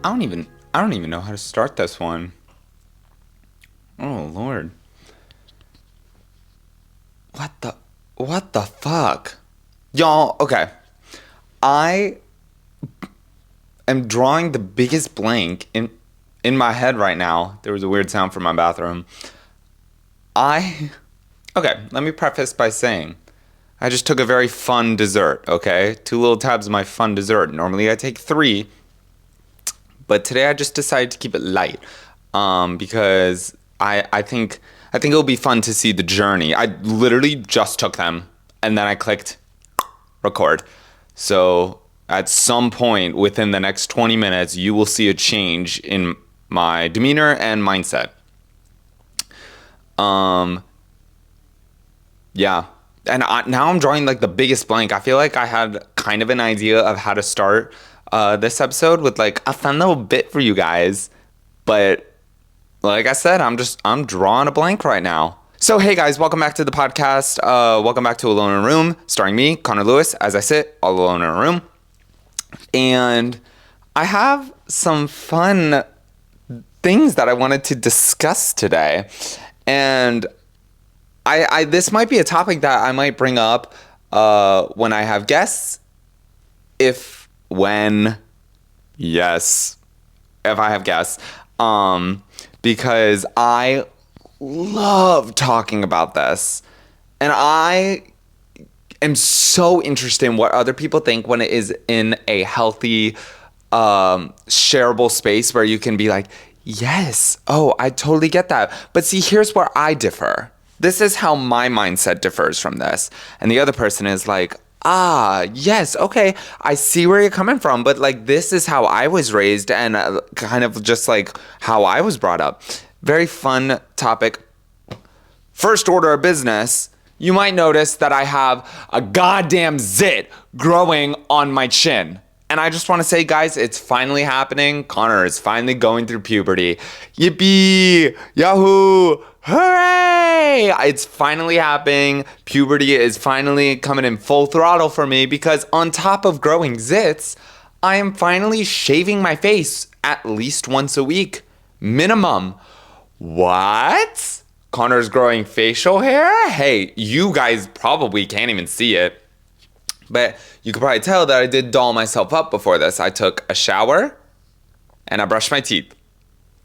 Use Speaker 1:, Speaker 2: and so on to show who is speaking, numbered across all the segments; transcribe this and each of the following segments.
Speaker 1: I don't even know how to start this one. Oh Lord. What the fuck? Y'all, okay. I am drawing the biggest blank in my head right now. There was a weird sound from my bathroom. Okay, let me preface by saying I just took a very fun dessert, okay? 2 little tabs of my fun dessert. Normally I take 3, but today I just decided to keep it light. Because I think it'll be fun to see the journey. I literally just took them and then I clicked record. So at some point within the next 20 minutes, you will see a change in my demeanor and mindset. Yeah. And now I'm drawing like the biggest blank. I feel like I had kind of an idea of how to start this episode with like a fun little bit for you guys. But like I said, I'm drawing a blank right now. So hey guys, welcome back to the podcast. Welcome back to Alone in a Room, starring me, Connor Lewis, as I sit all alone in a room. And I have some fun things that I wanted to discuss today. And I this might be a topic that I might bring up when I have guests. If I have guests. Because I love talking about this. And I am so interested in what other people think when it is in a healthy, shareable space where you can be like, yes, oh, I totally get that. But see, here's where I differ. This is how my mindset differs from this. And the other person is like, yes, okay, I see where you're coming from, but like this is how I was raised and kind of just like how I was brought up. Very fun topic. First order of business, you might notice that I have a goddamn zit growing on my chin. And I just want to say, guys, it's finally happening. Connor is finally going through puberty. Yippee! Yahoo! Hooray! It's finally happening. Puberty is finally coming in full throttle for me because on top of growing zits, I am finally shaving my face at least once a week. Minimum. What? Connor's growing facial hair? Hey, you guys probably can't even see it. But you could probably tell that I did doll myself up before this. I took a shower and I brushed my teeth.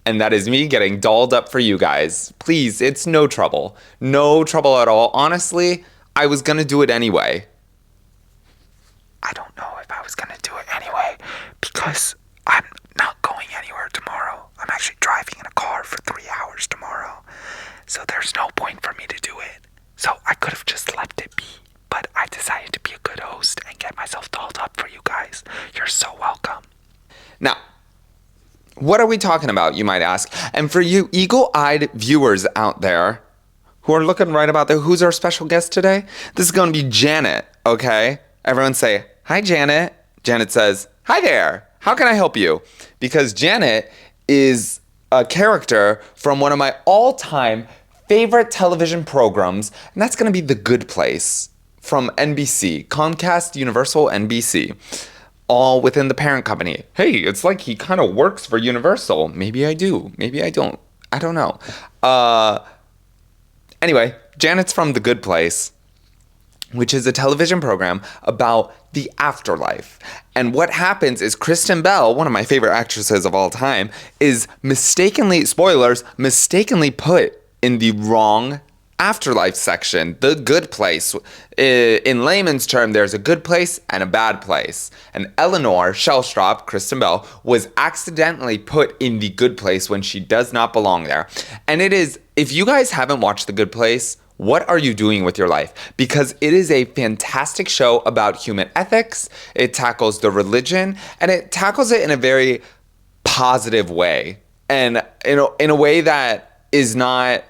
Speaker 1: And that is me getting dolled up for you guys. Please, it's no trouble. No trouble at all. Honestly, I was going to do it anyway. I don't know if I was going to do it anyway because I'm not going anywhere tomorrow. I'm actually driving in a car for 3 hours tomorrow. So there's no point for me to do it. So I could have just left it be. But I decided to be a good host and get myself dolled up for you guys. You're so welcome. Now, what are we talking about, you might ask? And for you eagle-eyed viewers out there who are looking right about there, who's our special guest today? This is going to be Janet, okay? Everyone say, hi, Janet. Janet says, hi there. How can I help you? Because Janet is a character from one of my all-time favorite television programs, and that's going to be The Good Place from NBC, Comcast, Universal, NBC. All within the parent company. Hey, it's like he kind of works for Universal. Maybe I do. Maybe I don't. I don't know. Anyway, Janet's from The Good Place, which is a television program about the afterlife. And what happens is Kristen Bell, one of my favorite actresses of all time, is mistakenly put in the wrong afterlife section, the good place. In layman's term, there's a good place and a bad place. And Eleanor Shellstrop, Kristen Bell, was accidentally put in the good place when she does not belong there. And it is, if you guys haven't watched The Good Place, what are you doing with your life? Because it is a fantastic show about human ethics. It tackles the religion, and it tackles it in a very positive way. And in a way that is not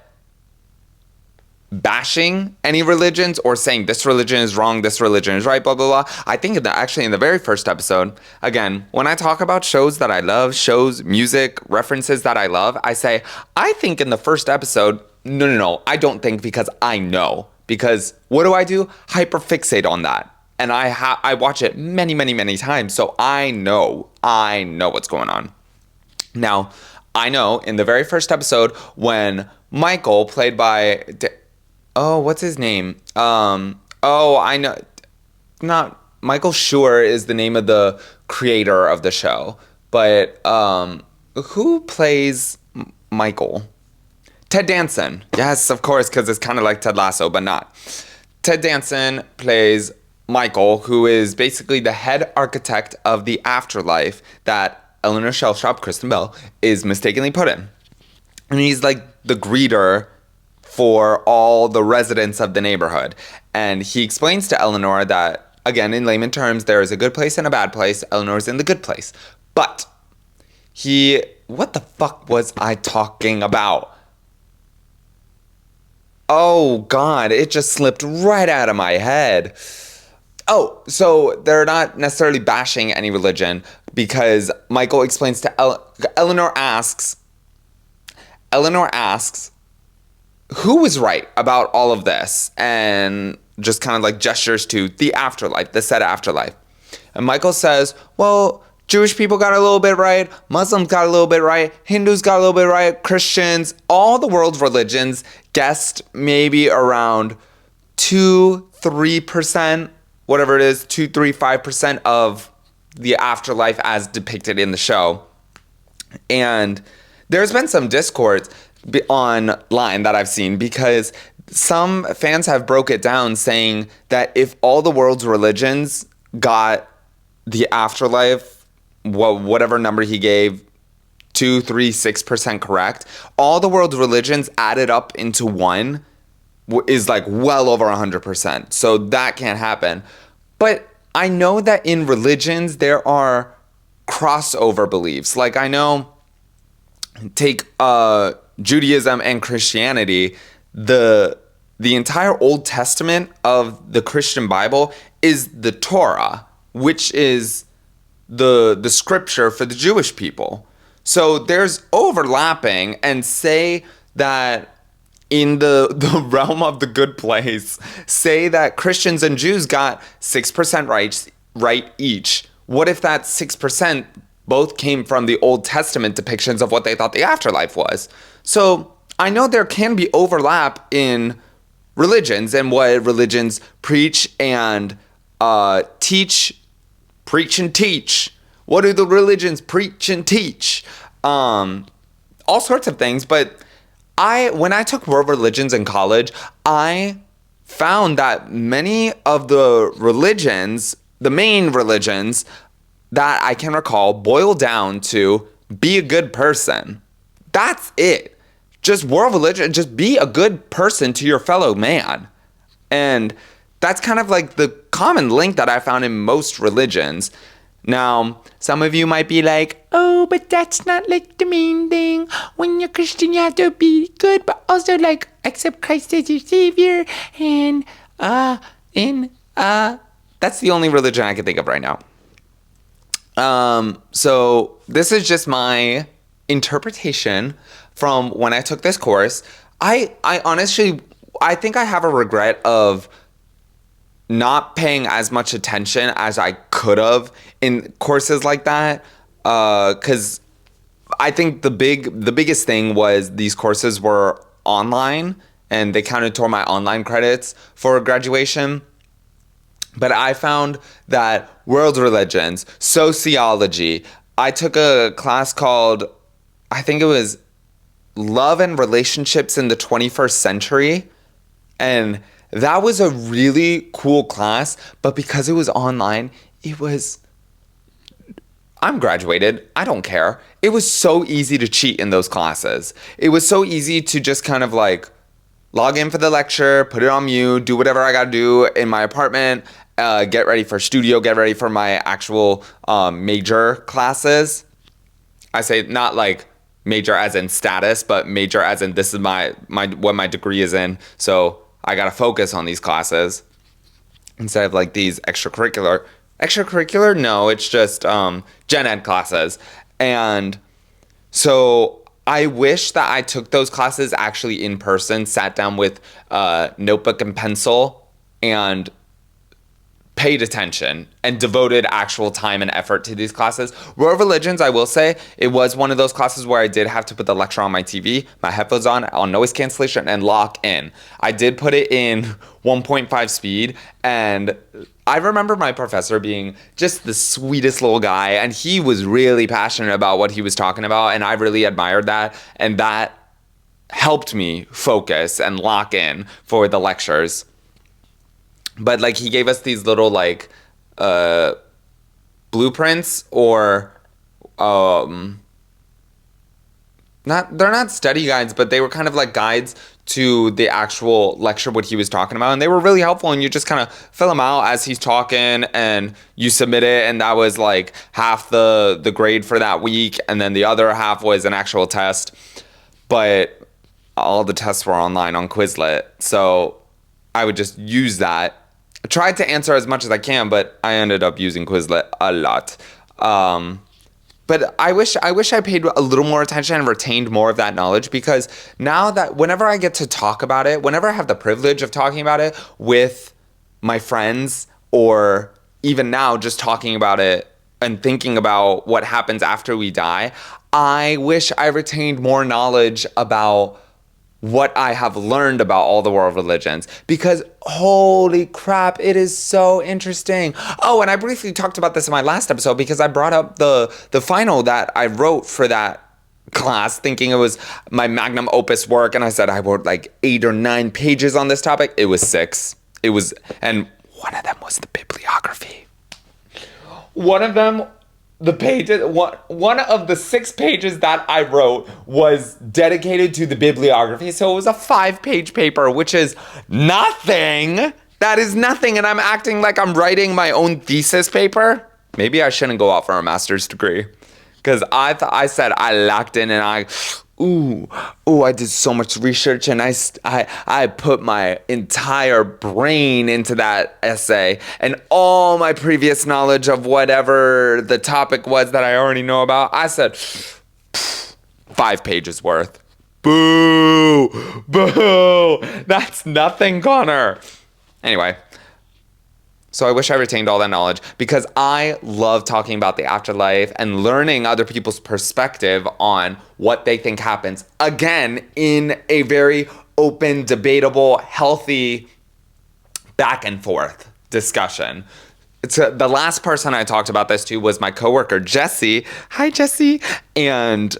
Speaker 1: bashing any religions or saying this religion is wrong, this religion is right, blah, blah, blah. I think actually in the very first episode, again, when I talk about shows that I love, shows, music, references that I love, I say, I think in the first episode, no, I don't think because I know. Because what do? Hyperfixate on that. And I watch it many, many, many times, so I know what's going on. Now, I know in the very first episode when Michael, played by, what's his name? I know, not Michael Schur is the name of the creator of the show, but who plays Michael? Ted Danson. Yes, of course, because it's kind of like Ted Lasso, but not. Ted Danson plays Michael, who is basically the head architect of the afterlife that Eleanor Shellstrop, Kristen Bell, is mistakenly put in. And he's like the greeter for all the residents of the neighborhood. And he explains to Eleanor that, again, in layman terms, there is a good place and a bad place. Eleanor's in the good place. But what the fuck was I talking about? Oh, God, it just slipped right out of my head. Oh, so they're not necessarily bashing any religion because Michael explains to Eleanor asks, who was right about all of this? And just kind of like gestures to the afterlife, the said afterlife. And Michael says, well, Jewish people got a little bit right, Muslims got a little bit right, Hindus got a little bit right, Christians, all the world's religions guessed maybe around 2-3%, whatever it is, 2-5% of the afterlife as depicted in the show. And there's been some discourse online that I've seen because some fans have broke it down saying that if all the world's religions got the afterlife, whatever number he gave, 2-6% correct, all the world's religions added up into one is like well over 100%. So that can't happen. But I know that in religions there are crossover beliefs. Like I know, take Judaism and Christianity, the entire Old Testament of the Christian Bible is the Torah, which is the scripture for the Jewish people. So there's overlapping, and say that in the realm of the good place, say that Christians and Jews got 6% right each. What if that 6% both came from the Old Testament depictions of what they thought the afterlife was? So I know there can be overlap in religions and what religions preach and teach. Preach and teach. What do the religions preach and teach? All sorts of things. But when I took world religions in college, I found that many of the religions, the main religions that I can recall, boil down to be a good person. That's it. Just world religion, just be a good person to your fellow man. And that's kind of like the common link that I found in most religions. Now, some of you might be like, oh, but that's not like the main thing. When you're Christian, you have to be good, but also like accept Christ as your savior. And that's the only religion I can think of right now. So this is just my interpretation from when I took this course. I honestly, I think I have a regret of not paying as much attention as I could have in courses like that, because I think the biggest thing was these courses were online and they counted toward my online credits for graduation. But I found that world religions, sociology, I took a class called, I think it was Love and Relationships in the 21st Century, and that was a really cool class, but because it was online, I'm graduated, I don't care. It was so easy to cheat in those classes. It was so easy to just kind of like log in for the lecture, put it on mute, do whatever I gotta do in my apartment, get ready for studio, get ready for my actual major classes. I say not like major as in status, but major as in this is my what my degree is in. So I gotta focus on these classes instead of like these extracurricular. No, it's just gen ed classes. And so I wish that I took those classes actually in person, sat down with notebook and pencil and paid attention and devoted actual time and effort to these classes. World Religions, I will say, it was one of those classes where I did have to put the lecture on my TV, my headphones on noise cancellation, and lock in. I did put it in 1.5 speed, and I remember my professor being just the sweetest little guy, and he was really passionate about what he was talking about, and I really admired that, and that helped me focus and lock in for the lectures. But like he gave us these little like blueprints or they're not study guides, but they were kind of like guides to the actual lecture, what he was talking about. And they were really helpful, and you just kind of fill them out as he's talking and you submit it. And that was like half the grade for that week. And then the other half was an actual test. But all the tests were online on Quizlet. So I would just use that. I tried to answer as much as I can, but I ended up using Quizlet a lot. But I wish I paid a little more attention and retained more of that knowledge, because now that whenever I get to talk about it, whenever I have the privilege of talking about it with my friends, or even now just talking about it and thinking about what happens after we die, I wish I retained more knowledge about what I have learned about all the world religions, because holy crap, it is so interesting. Oh, and I briefly talked about this in my last episode because I brought up the final that I wrote for that class thinking it was my magnum opus work, and I said I wrote like 8 or 9 pages on this topic. It was 6. And one of them was the bibliography. One of them, one of the 6 pages that I wrote was dedicated to the bibliography. So it was a 5-page paper, which is nothing. That is nothing. And I'm acting like I'm writing my own thesis paper. Maybe I shouldn't go out for a master's degree, because I said I locked in, and I did so much research, and I put my entire brain into that essay, and all my previous knowledge of whatever the topic was that I already know about. I said 5 pages worth. Boo, boo. That's nothing, Connor. Anyway. So I wish I retained all that knowledge, because I love talking about the afterlife and learning other people's perspective on what they think happens. Again, in a very open, debatable, healthy back and forth discussion. The last person I talked about this to was my coworker, Jesse. Hi, Jesse. And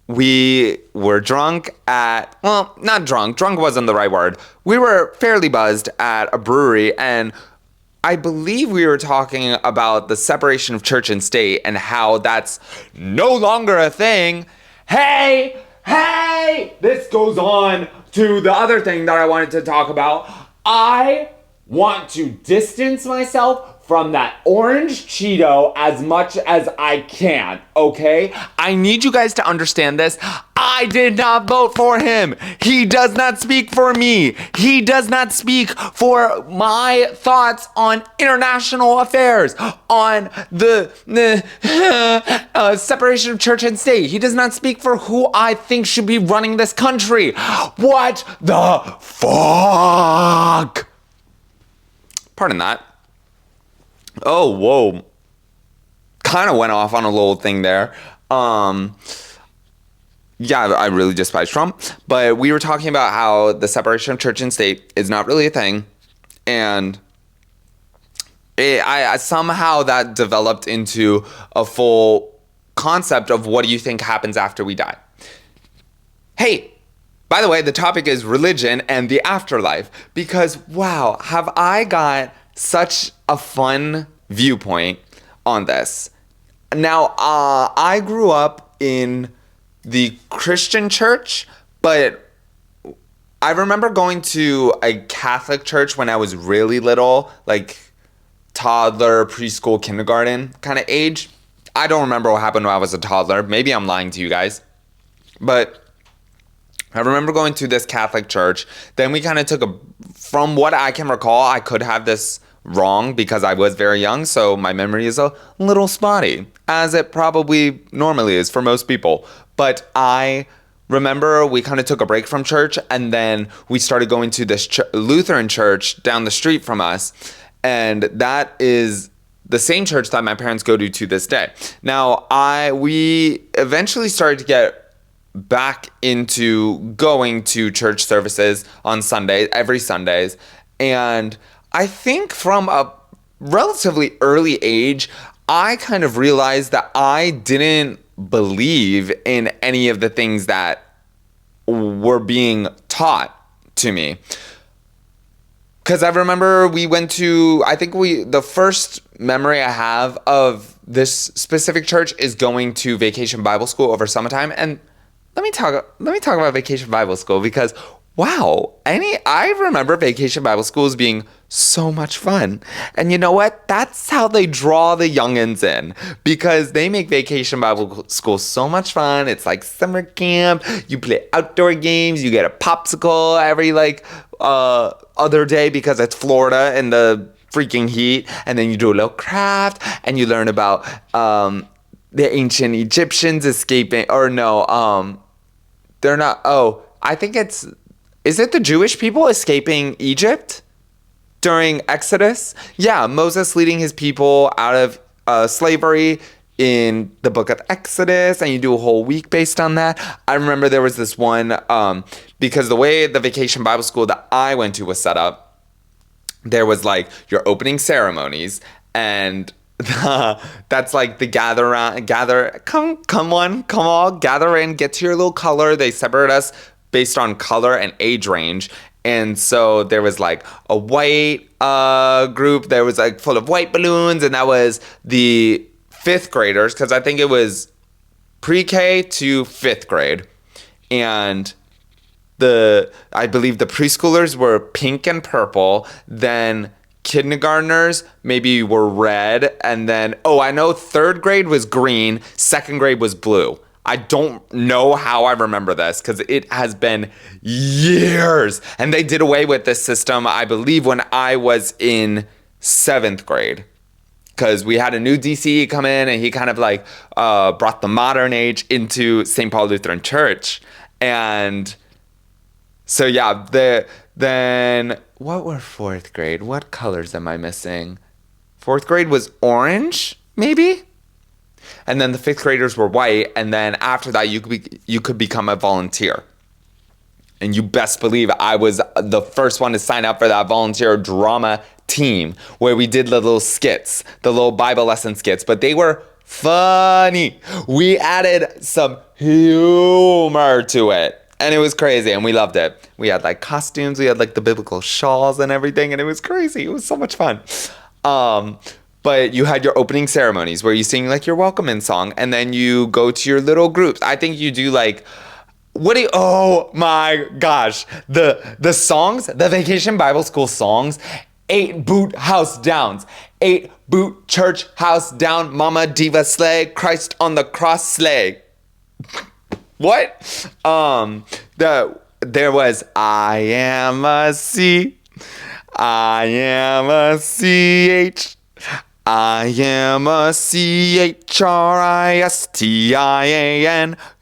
Speaker 1: we were drunk at, well, not drunk. Drunk wasn't the right word. We were fairly buzzed at a brewery, and I believe we were talking about the separation of church and state and how that's no longer a thing. Hey, this goes on to the other thing that I wanted to talk about. I want to distance myself from that orange Cheeto as much as I can, okay? I need you guys to understand this. I did not vote for him. He does not speak for me. He does not speak for my thoughts on international affairs, on the separation of church and state. He does not speak for who I think should be running this country. What the fuck? Pardon that. Oh, whoa. Kind of went off on a little thing there. Yeah, I really despise Trump. But we were talking about how the separation of church and state is not really a thing. And I somehow that developed into a full concept of what do you think happens after we die. Hey, by the way, the topic is religion and the afterlife. Because, wow, have I got such a fun viewpoint on this. Now, I grew up in the Christian church, but I remember going to a Catholic church when I was really little, like toddler, preschool, kindergarten kind of age. I don't remember what happened when I was a toddler. Maybe I'm lying to you guys. But I remember going to this Catholic church. Then we kind of took from what I can recall, I could have this wrong because I was very young, so my memory is a little spotty, as it probably normally is for most people. But I remember we kind of took a break from church, and then we started going to this Lutheran church down the street from us. And that is the same church that my parents go to this day. Now, we eventually started to get back into going to church services on Sunday, every Sundays. And I think from a relatively early age, I kind of realized that I didn't believe in any of the things that were being taught to me. Because I remember we went to, the first memory I have of this specific church is going to Vacation Bible School over summertime. And let me talk about Vacation Bible School because, wow, I remember Vacation Bible School as being so much fun. And you know what? That's how they draw the youngins in, because they make Vacation Bible School so much fun. It's like summer camp. You play outdoor games. You get a popsicle every other day because it's Florida and the freaking heat. And then you do a little craft and you learn about the ancient Egyptians escaping, or no, they're not. Oh, I think is it the Jewish people escaping Egypt during Exodus? Yeah, Moses leading his people out of slavery in the book of Exodus, and you do a whole week based on that. I remember there was this one, because the way the Vacation Bible School that I went to was set up, there was like your opening ceremonies, and that's like the gather, come all, gather in, get to your little color. They separate us based on color and age range. And so there was like a white group, there was like full of white balloons, and that was the 5th graders, because I think it was pre-K to 5th grade. And I believe the preschoolers were pink and purple, then kindergartners maybe were red, and then, I know 3rd grade was green, 2nd grade was blue. I don't know how I remember this because it has been years. And they did away with this system, I believe, when I was in 7th grade. Because we had a new DCE come in and he kind of like brought the modern age into St. Paul Lutheran Church. And so, yeah, then what were 4th grade? What colors am I missing? 4th grade was orange, maybe? And then the 5th graders were white. And then after that, you could become a volunteer. And you best believe I was the first one to sign up for that volunteer drama team where we did the little skits, the little Bible lesson skits. But they were funny. We added some humor to it. And it was crazy. And we loved it. We had like costumes. We had like the biblical shawls and everything. And it was crazy. It was so much fun. But you had your opening ceremonies where you sing like your welcome in song, and then you go to your little groups. I think you do like, oh my gosh, the songs, the Vacation Bible School songs, 8 boot house downs, 8 boot church house down, mama diva slay, Christ on the cross slay. What? There was I am a C, I am a CH. I am a CHRISTIAN,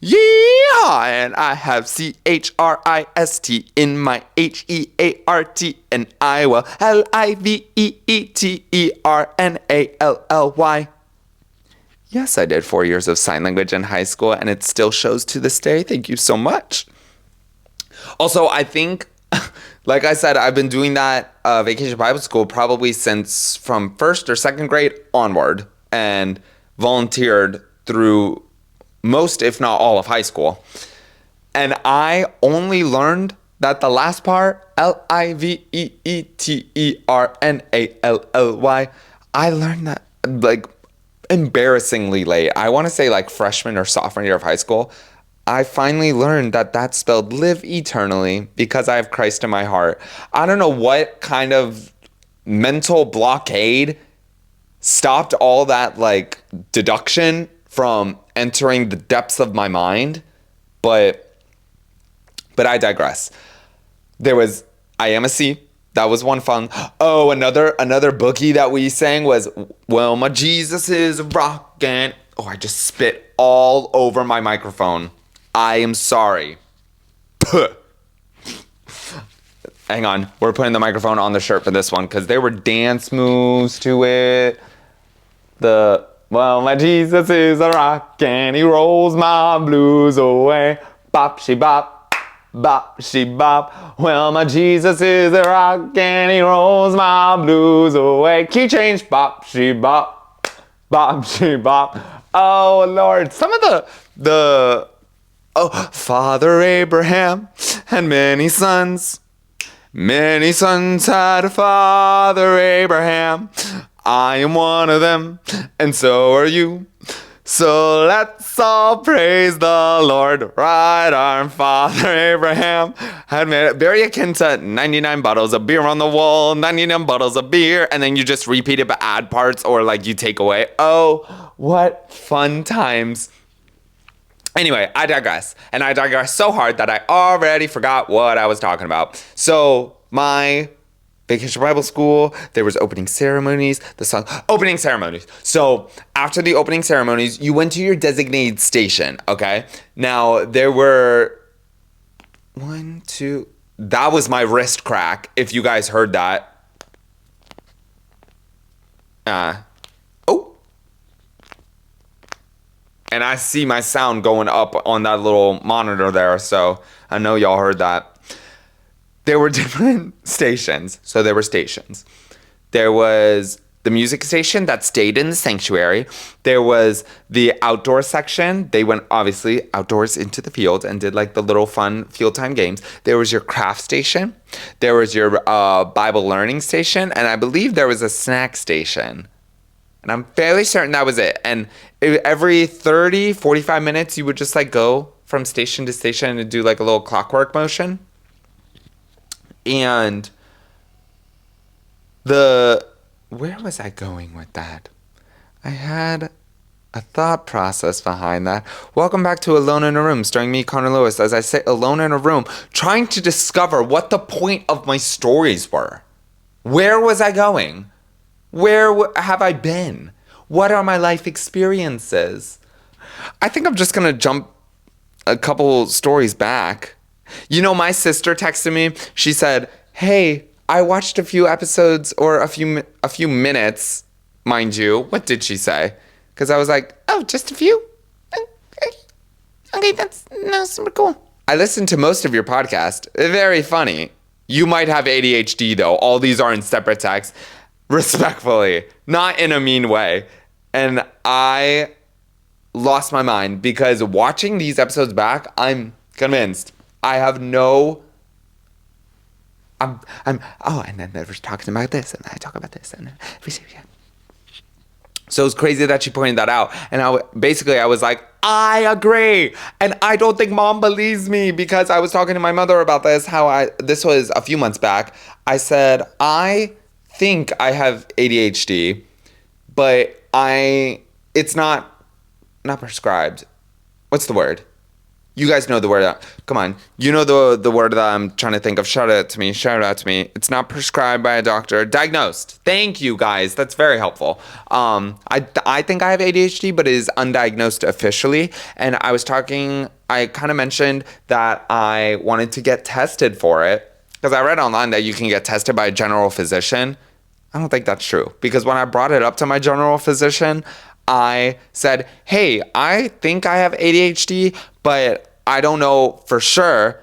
Speaker 1: yeehaw, and I have CHRIST in my HEART, and I will LIVEETERNALLY. Yes, I did 4 years of sign language in high school, and it still shows to this day. Thank you so much. Also, I think, like I said, I've been doing that Vacation Bible School probably since from 1st or 2nd grade onward, and volunteered through most, if not all, of high school. And I only learned that the last part, LIVEETERNALLY, I learned that like embarrassingly late. I want to say like freshman or sophomore year of high school. I finally learned that that's spelled live eternally because I have Christ in my heart. I don't know what kind of mental blockade stopped all that like deduction from entering the depths of my mind, but I digress. There was I am a C. That was one fun. Oh, another boogie that we sang was Well, My Jesus is rockin'. Oh, I just spit all over my microphone. I am sorry. Hang on. We're putting the microphone on the shirt for this one because there were dance moves to it. Well, my Jesus is a rock and he rolls my blues away. Bop, she bop, bop, she bop. Well, my Jesus is a rock and he rolls my blues away. Key change, bop, she bop, bop, she bop. Oh, Lord. Some of Father Abraham had many sons. Many sons had Father Abraham. I am one of them, and so are you. So let's all praise the Lord. Right arm, Father Abraham had made it. Very akin to 99 bottles of beer on the wall, 99 bottles of beer, and then you just repeat it but add parts or like you take away. Oh, what fun times. Anyway, I digress. And I digress so hard that I already forgot what I was talking about. So, my Vacation Bible School, there was opening ceremonies, opening ceremonies. So, after the opening ceremonies, you went to your designated station, okay? Now, there were that was my wrist crack, if you guys heard that. And I see my sound going up on that little monitor there, so I know y'all heard that. There were different stations. So there were stations. There was the music station that stayed in the sanctuary. There was the outdoor section. They went obviously outdoors into the field and did like the little fun field time games. There was your craft station. There was your Bible learning station. And I believe there was a snack station. And I'm fairly certain that was it. And every 30, 45 minutes, you would just like go from station to station and do like a little clockwork motion. And where was I going with that? I had a thought process behind that. Welcome back to Alone in a Room, starring me, Connor Lewis, as I sit alone in a room, trying to discover what the point of my stories were. Where was I going? Where have I been? What are my life experiences? I think I'm just going to jump a couple stories back. You know, my sister texted me. She said, hey, I watched a few episodes or a few minutes, mind you. What did she say? Because I was like, oh, just a few? Okay, that's super cool. I listened to most of your podcast. Very funny. You might have ADHD, though. All these are in separate texts. Respectfully, not in a mean way. And I lost my mind because watching these episodes back, I'm convinced I have no. And then they were talking about this, and I talk about this, and yeah. So it's crazy that she pointed that out. And I was like, I agree. And I don't think mom believes me because I was talking to my mother about this, this was a few months back. I said, I think I have ADHD, but it's not prescribed. What's the word? You guys know the word. Come on. You know the word that I'm trying to think of. Shout out to me. It's not prescribed by a doctor. Diagnosed. Thank you, guys. That's very helpful. I think I have ADHD, but it is undiagnosed officially. And I kind of mentioned that I wanted to get tested for it because I read online that you can get tested by a general physician. I don't think that's true because when I brought it up to my general physician, I said, hey, I think I have ADHD, but I don't know for sure.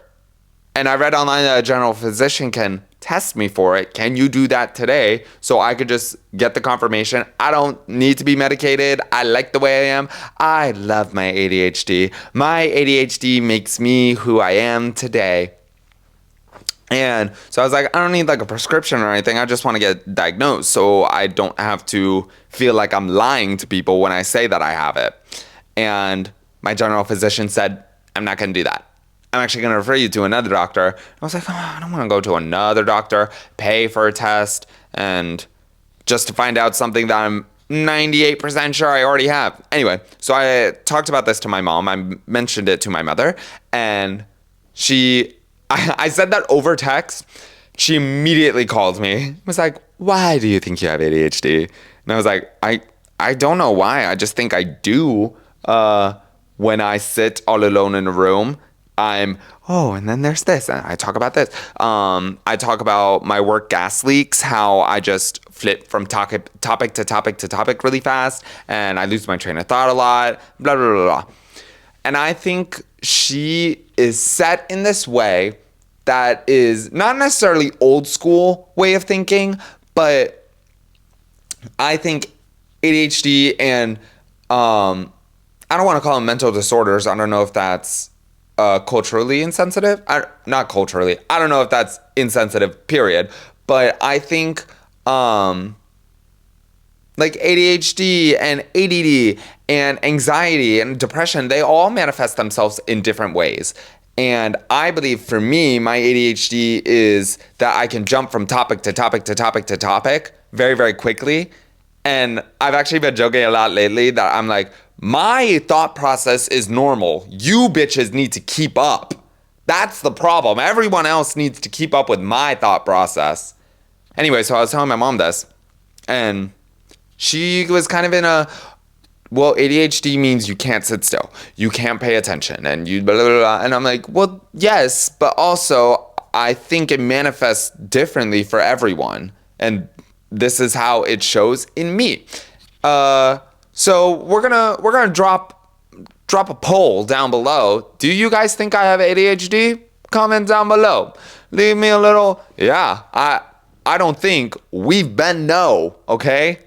Speaker 1: And I read online that a general physician can test me for it. Can you do that today? So I could just get the confirmation. I don't need to be medicated. I like the way I am. I love my ADHD. My ADHD makes me who I am today. And so I was like, I don't need like a prescription or anything. I just want to get diagnosed so I don't have to feel like I'm lying to people when I say that I have it. And my general physician said, I'm not going to do that. I'm actually going to refer you to another doctor. I was like, I don't want to go to another doctor, pay for a test, and just to find out something that I'm 98% sure I already have. Anyway, so I talked about this to my mom. I mentioned it to my mother, and I said that over text. She immediately called me. Was like, why do you think you have ADHD? And I was like, I don't know why. I just think I do when I sit all alone in a room. and then there's this, and I talk about this. I talk about my work gas leaks, how I just flip from topic to topic really fast, and I lose my train of thought a lot, blah, blah, blah, blah. And I think she is set in this way that is not necessarily old school way of thinking, but I think ADHD and I don't want to call them mental disorders. I don't know if that's culturally insensitive. Not culturally. I don't know if that's insensitive, period. But I think like ADHD and ADD and anxiety and depression, they all manifest themselves in different ways. And I believe for me, my ADHD is that I can jump from topic to topic to topic to topic very, very quickly. And I've actually been joking a lot lately that I'm like, my thought process is normal. You bitches need to keep up. That's the problem. Everyone else needs to keep up with my thought process. Anyway, so I was telling my mom this, and she was kind of in a, well, ADHD means you can't sit still. You can't pay attention, and you blah, blah, blah. And I'm like, well, yes, but also I think it manifests differently for everyone. And this is how it shows in me. So we're gonna drop a poll down below. Do you guys think I have ADHD? Comment down below. Leave me a little. Yeah, I don't think. We've been no. Okay.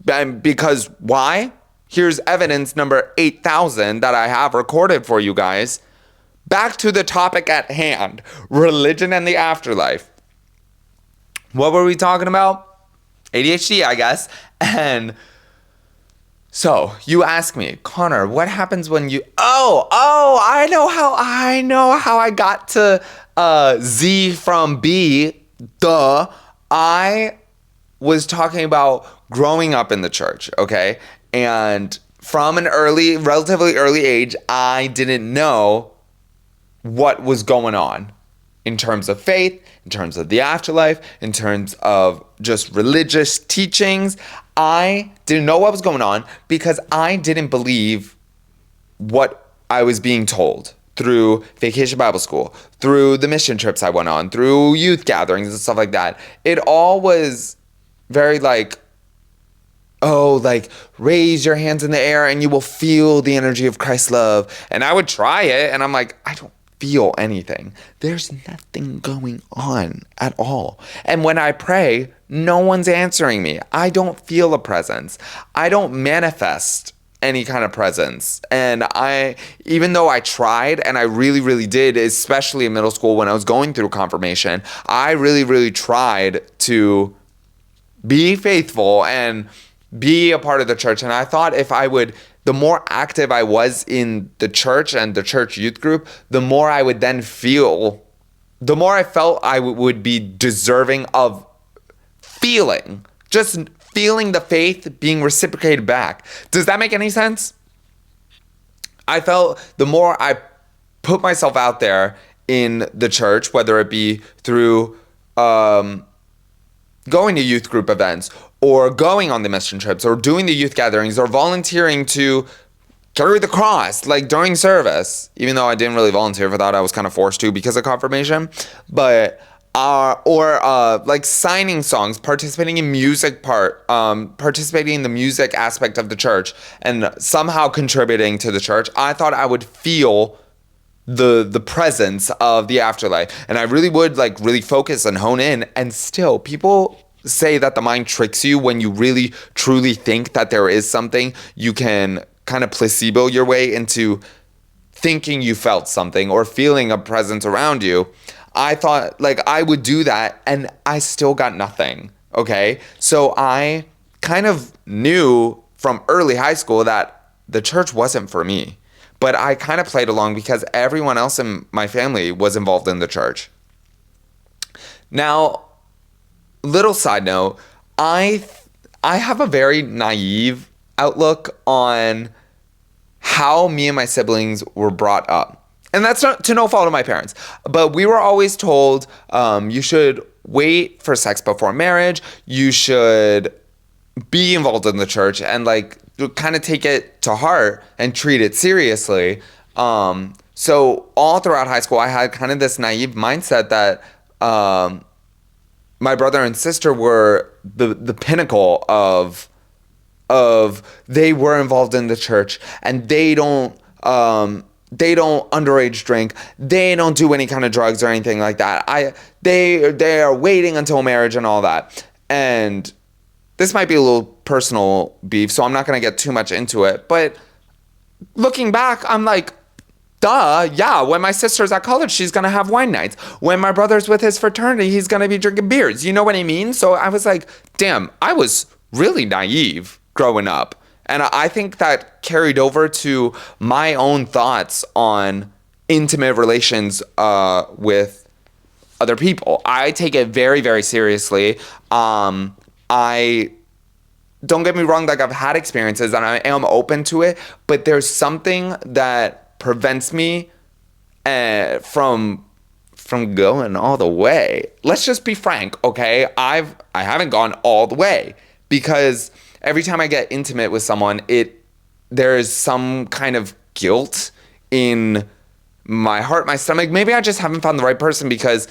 Speaker 1: Because why? Here's evidence number 8,000 that I have recorded for you guys. Back to the topic at hand: religion and the afterlife. What were we talking about? ADHD, I guess. And so you ask me, Connor, what happens when you, I know how I got to Z from B. Duh. I was talking about growing up in the church, okay? And from an relatively early age, I didn't know what was going on in terms of faith, in terms of the afterlife, in terms of just religious teachings. I didn't know what was going on because I didn't believe what I was being told through Vacation Bible School, through the mission trips I went on, through youth gatherings and stuff like that. It all was very like, raise your hands in the air and you will feel the energy of Christ's love. And I would try it and I'm like, I don't feel anything. There's nothing going on at all. And when I pray, no one's answering me. I don't feel a presence. I don't manifest any kind of presence. And even though I tried, and I really, really did, especially in middle school when I was going through confirmation, I really, really tried to be faithful and be a part of the church. And I thought if I would, the more active I was in the church and the church youth group, the more I would then feel, the more I felt I would be deserving of feeling, just feeling the faith being reciprocated back. Does that make any sense? I felt the more I put myself out there in the church, whether it be through going to youth group events or going on the mission trips or doing the youth gatherings or volunteering to carry the cross, like during service, even though I didn't really volunteer for that, I was kind of forced to because of confirmation, but like signing songs, participating in participating in the music aspect of the church and somehow contributing to the church. I thought I would feel the presence of the afterlife, and I really would really focus and hone in. And still, people say that the mind tricks you. When you really truly think that there is something, you can kind of placebo your way into thinking you felt something or feeling a presence around you. I thought I would do that and I still got nothing. Okay. So I kind of knew from early high school that the church wasn't for me, but I kind of played along because everyone else in my family was involved in the church. Now, little side note, I have a very naive outlook on how me and my siblings were brought up. And that's not to no fault of my parents, but we were always told you should wait for sex before marriage. You should be involved in the church and kind of take it to heart and treat it seriously. So So all throughout high school, I had kind of this naive mindset that my brother and sister were the pinnacle of they were involved in the church, and they don't underage drink, they don't do any kind of drugs or anything like that. They are waiting until marriage and all that. And this might be a little personal beef, so I'm not going to get too much into it, but looking back, I'm like, duh, yeah, when my sister's at college, she's gonna have wine nights. When my brother's with his fraternity, he's gonna be drinking beers. You know what I mean? So I was like, damn, I was really naive growing up. And I think that carried over to my own thoughts on intimate relations with other people. I take it very, very seriously. I don't get me wrong, like I've had experiences and I am open to it, but there's something that prevents me from going all the way. Let's just be frank, okay? I haven't gone all the way because every time I get intimate with someone, there is some kind of guilt in my heart, my stomach. Maybe I just haven't found the right person, because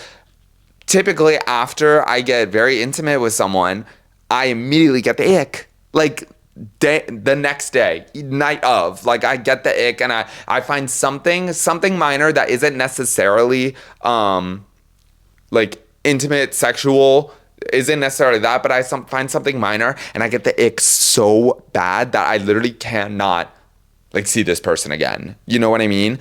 Speaker 1: typically after I get very intimate with someone, I immediately get the ick. Like the next day, night of, like I get the ick, and I find something minor that isn't necessarily like intimate, sexual, isn't necessarily that, but I find something minor and I get the ick so bad that I literally cannot like see this person again. You know what I mean?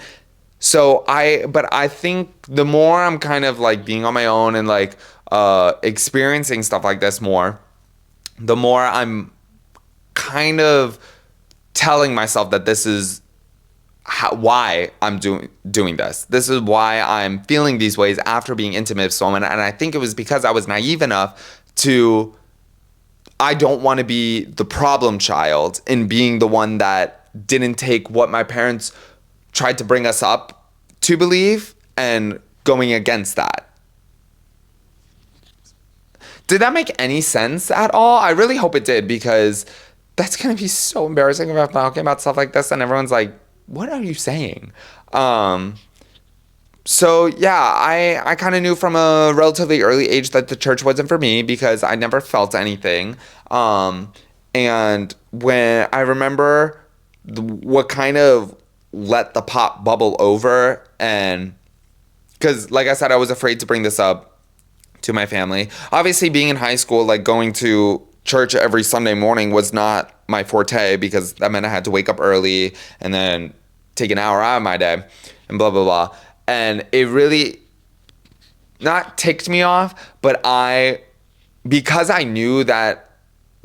Speaker 1: So I think the more I'm kind of like being on my own and like experiencing stuff like this more, the more I'm kind of telling myself that this is why I'm doing this. This is why I'm feeling these ways after being intimate with someone. And I think it was because I was naive enough to, I don't want to be the problem child in being the one that didn't take what my parents tried to bring us up to believe and going against that. Did that make any sense at all? I really hope it did, because that's going to be so embarrassing if I'm talking about stuff like this and everyone's like, what are you saying? So yeah, I kind of knew from a relatively early age that the church wasn't for me because I never felt anything. And when I remember what kind of let the pot bubble over, and because like I said, I was afraid to bring this up to my family. Obviously being in high school, like going to church every Sunday morning was not my forte, because that meant I had to wake up early and then take an hour out of my day and blah, blah, blah. And it really not ticked me off, but because I knew that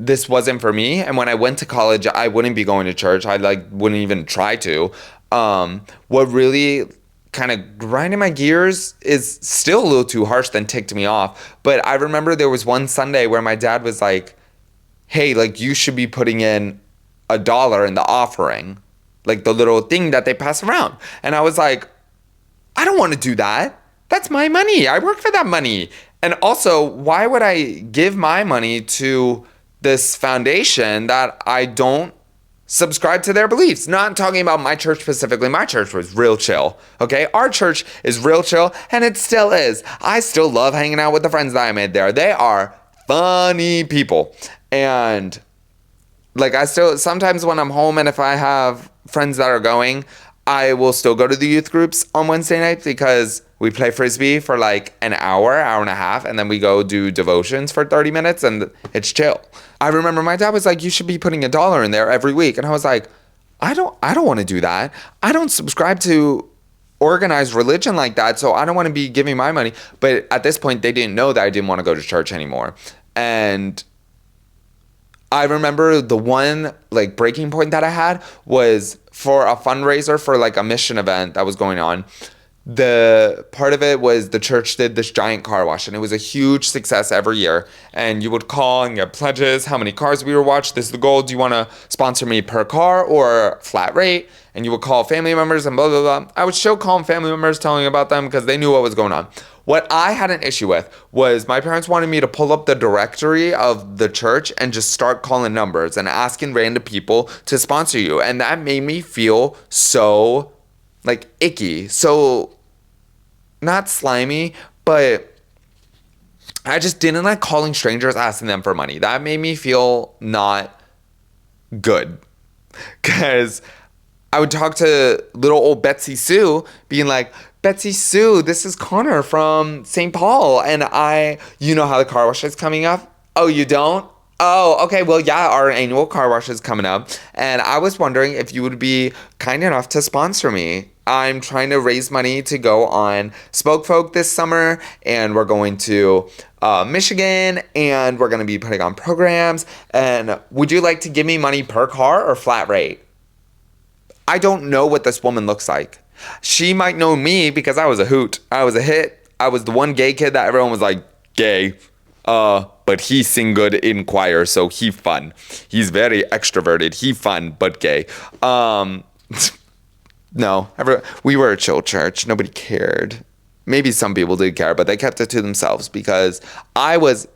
Speaker 1: this wasn't for me, and when I went to college, I wouldn't be going to church. I wouldn't even try to. What really kind of grinded my gears is still a little too harsh than ticked me off. But I remember there was one Sunday where my dad was like, hey, like you should be putting in $1 in the offering, like the little thing that they pass around. And I was like, I don't want to do that. That's my money. I work for that money. And also, why would I give my money to this foundation that I don't subscribe to their beliefs? Not talking about my church specifically. My church was real chill, okay? Our church is real chill, and it still is. I still love hanging out with the friends that I made there. They are funny people. And like I still, sometimes when I'm home and if I have friends that are going, I will still go to the youth groups on Wednesday nights, because we play Frisbee for like an hour and a half, and then we go do devotions for 30 minutes, and it's chill. I remember my dad was like, you should be putting $1 in there every week. And I was like, I don't want to do that. I don't subscribe to organized religion like that, so I don't want to be giving my money. But at this point, they didn't know that I didn't want to go to church anymore. And I remember the one like breaking point that I had was for a fundraiser for like a mission event that was going on. The part of it was the church did this giant car wash, and it was a huge success every year. And you would call and get pledges, how many cars we were washed, this is the goal, do you want to sponsor me per car or flat rate? And you would call family members and blah, blah, blah. I would still call family members, telling about them, because they knew what was going on. What I had an issue with was my parents wanted me to pull up the directory of the church and just start calling numbers and asking random people to sponsor you. And that made me feel so like icky. So not slimy, but I just didn't like calling strangers asking them for money. That made me feel not good. Because I would talk to little old Betsy Sue being like, Betsy Sue, this is Connor from St. Paul. And you know how the car wash is coming up? Oh, you don't? Oh, okay. Well, yeah, our annual car wash is coming up. And I was wondering if you would be kind enough to sponsor me. I'm trying to raise money to go on Spoke Folk this summer. And we're going to Michigan. And we're going to be putting on programs. And would you like to give me money per car or flat rate? I don't know what this woman looks like. She might know me because I was a hoot. I was a hit. I was the one gay kid that everyone was like, gay. But he sing good in choir, so he fun. He's very extroverted. He fun, but gay. No, we were a chill church. Nobody cared. Maybe some people did care, but they kept it to themselves because I was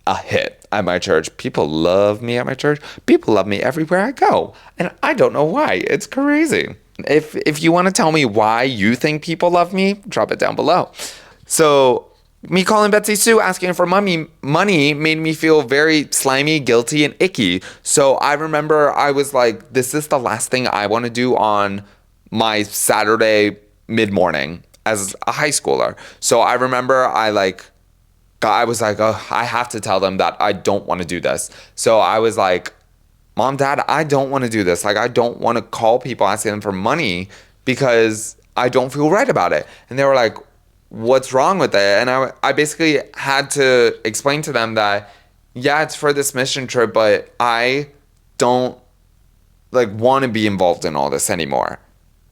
Speaker 1: a hit at my church. People love me at my church. People love me everywhere I go. And I don't know why. It's crazy. If you want to tell me why you think people love me, drop it down below. So me calling Betsy Sue asking for money made me feel very slimy, guilty, and icky. So I remember I was like, this is the last thing I want to do on my Saturday mid-morning as a high schooler. So I remember I was like, oh, I have to tell them that I don't want to do this. So I was like, Mom, Dad, I don't want to do this. Like, I don't want to call people asking them for money because I don't feel right about it. And they were like, what's wrong with it? And I basically had to explain to them that, yeah, it's for this mission trip, but I don't want to be involved in all this anymore.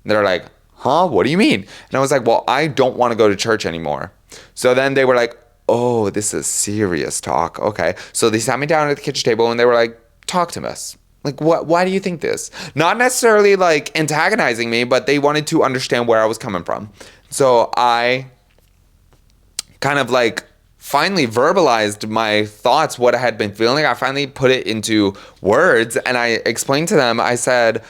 Speaker 1: And they're like, huh? What do you mean? And I was like, well, I don't want to go to church anymore. So then they were like, oh, this is serious talk. Okay. So they sat me down at the kitchen table and they were like, talk to us. Like, what? Why do you think this? Not necessarily like antagonizing me, but they wanted to understand where I was coming from. So I kind of like finally verbalized my thoughts, what I had been feeling. I finally put it into words and I explained to them, I said,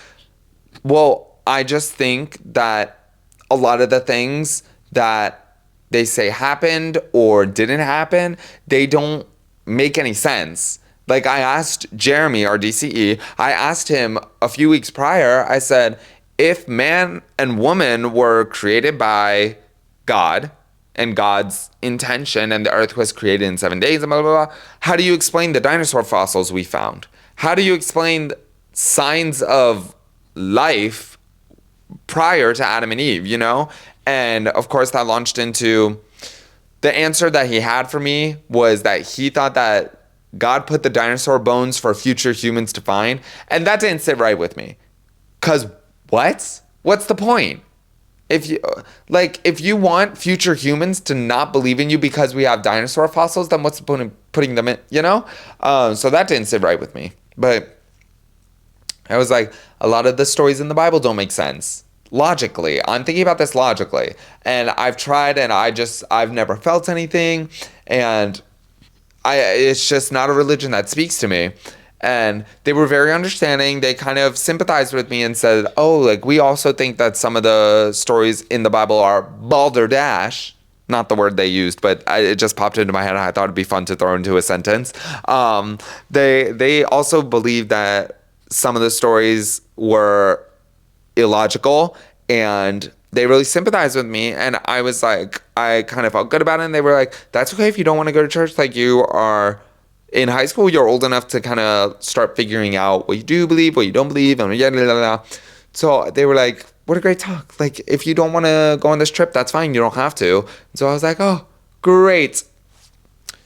Speaker 1: well, I just think that a lot of the things that they say happened or didn't happen, they don't make any sense. Like I asked Jeremy, our DCE, I asked him a few weeks prior, I said, if man and woman were created by God and God's intention and the earth was created in 7 days and blah, blah, blah, how do you explain the dinosaur fossils we found? How do you explain signs of life prior to Adam and Eve, you know? And of course that launched into the answer that he had for me was that he thought that God put the dinosaur bones for future humans to find. And that didn't sit right with me. Cause what? What's the point? If you want future humans to not believe in you because we have dinosaur fossils, then what's the point of putting them in, you know? So that didn't sit right with me. But I was like, a lot of the stories in the Bible don't make sense. Logically. I'm thinking about this logically. And I've tried and I've never felt anything. And it's just not a religion that speaks to me. And they were very understanding. They kind of sympathized with me and said, oh, like we also think that some of the stories in the Bible are balderdash. Not the word they used, but it just popped into my head and I thought it'd be fun to throw into a sentence. They also believe that some of the stories were illogical and they really sympathized with me. And I was like, I kind of felt good about it. And they were like, that's okay if you don't want to go to church. Like you are in high school, you're old enough to kind of start figuring out what you do believe, what you don't believe. And yada, yada, yada. So they were like, what a great talk. Like if you don't want to go on this trip, that's fine. You don't have to. And so I was like, oh, great.